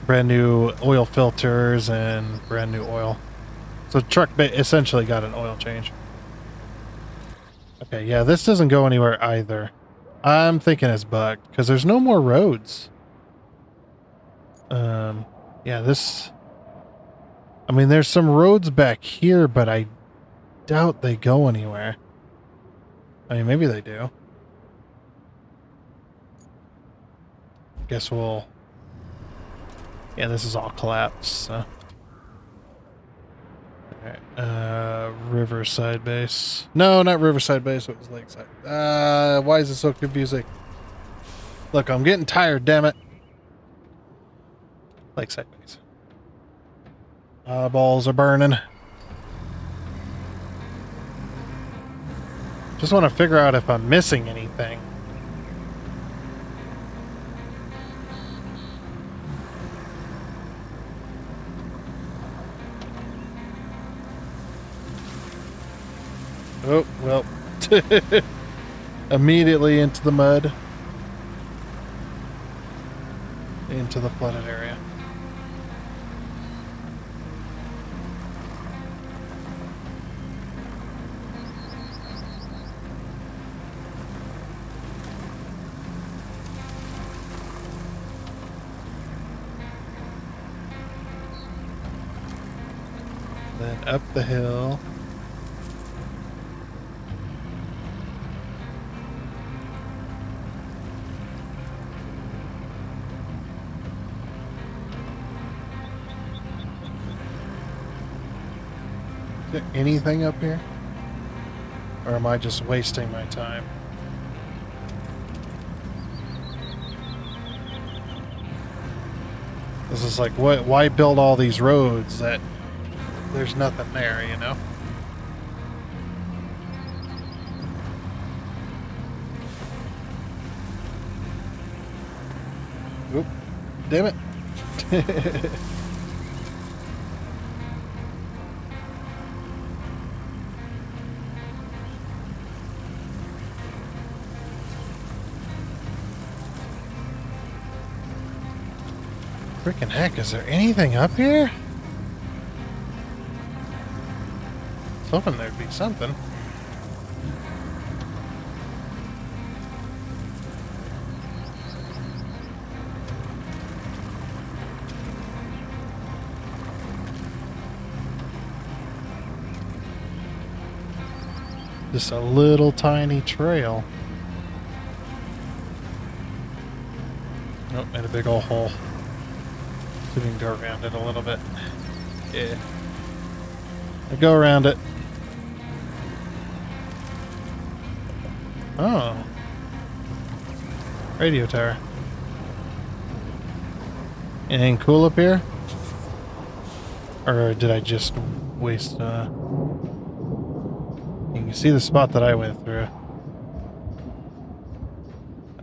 brand new oil filters and brand new oil. So the truck essentially got an oil change. Okay, yeah, this doesn't go anywhere either. I'm thinking it's bugged because there's no more roads. Yeah, this... I mean, there's some roads back here, but I doubt they go anywhere. I mean, maybe they do. Guess we'll... Yeah, this is all collapsed, so... Alright, Riverside Base. No, not Riverside Base, it was Lakeside. Why is it so confusing? Look, I'm getting tired, damn it. Lakeside Base. Balls are burning. Just want to figure out if I'm missing anything. Oh, well. Immediately into the mud. Into the flooded area. Then up the hill. Is there anything up here? Or am I just wasting my time? This is like, what? Why build all these roads that there's nothing there, you know? Oop, damn it. Freaking heck, is there anything up here? I was hoping there'd be something. Just a little tiny trail. Nope, made a big old hole. So we can go around it a little bit. Yeah. I go around it. Oh. Radio tower. Anything cool up here? Or did I just waste, You can see the spot that I went through.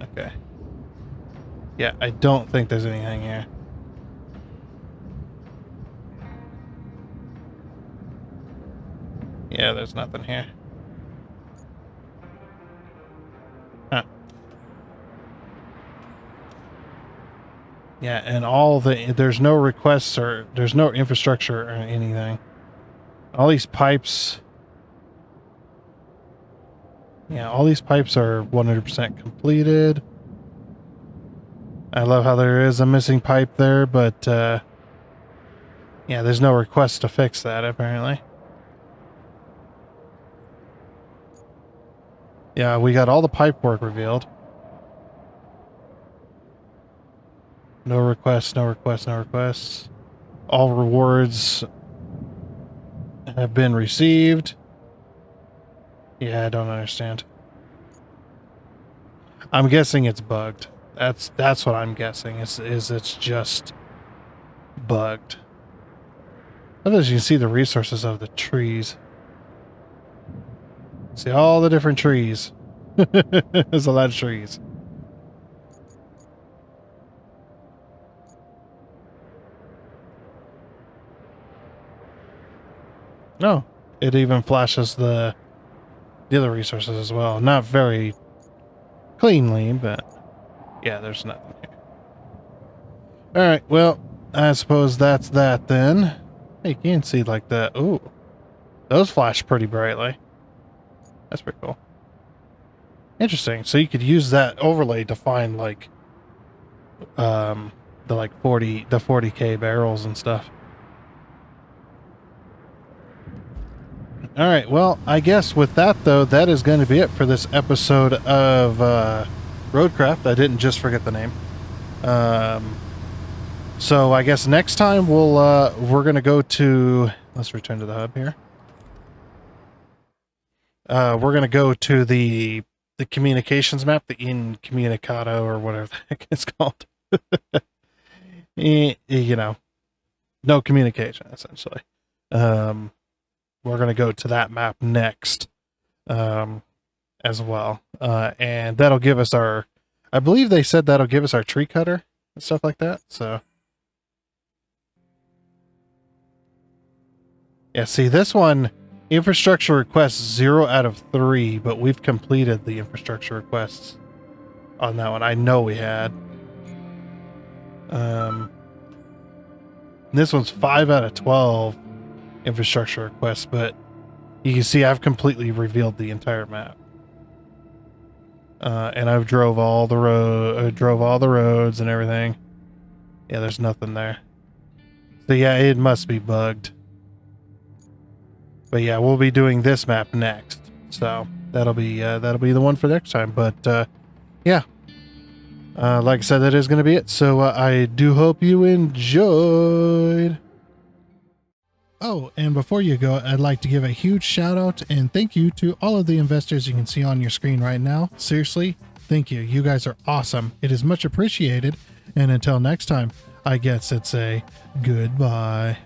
Okay. Yeah, I don't think there's anything here. Yeah, there's nothing here. Huh. Yeah, and there's no requests or there's no infrastructure or anything. All these pipes. Yeah, all these pipes are 100% completed. I love how there is a missing pipe there, but yeah, there's no request to fix that apparently. Yeah, we got all the pipe work revealed. No requests, no requests, no requests. All rewards have been received. Yeah, I don't understand. I'm guessing it's bugged. That's what I'm guessing. Is it's just bugged. As you can see the resources of the trees. See all the different trees. There's a lot of trees. No, it even flashes the other resources as well. Not very cleanly, but yeah, there's nothing here. All right, well, I suppose that's that then. Hey, you can see like that. Ooh, those flash pretty brightly. That's pretty cool. Interesting. So you could use that overlay to find like the like 40K barrels and stuff. All right, well, I guess with that though, that is going to be it for this episode of RoadCraft. I didn't just forget the name. So I guess next time we're going to go to, let's return to the hub here. We're going to go to the communications map, the Incommunicado or whatever the heck it's called. You know, no communication essentially. We're going to go to that map next as well. And that'll give us our, I believe they said that'll give us our tree cutter and stuff like that. So yeah, see this one, infrastructure requests 0 out of 3, but we've completed the infrastructure requests on that one. I know we had. This one's 5 out of 12 infrastructure requests, but you can see I've completely revealed the entire map. And I've drove all the roads and everything. Yeah, there's nothing there. So yeah, it must be bugged. But yeah, we'll be doing this map next. So that'll be the one for next time. But yeah. Like I said, that is going to be it. So I do hope you enjoyed. Oh, and before you go, I'd like to give a huge shout out and thank you to all of the investors you can see on your screen right now. Seriously, thank you. You guys are awesome. It is much appreciated. And until next time, I guess it's a goodbye.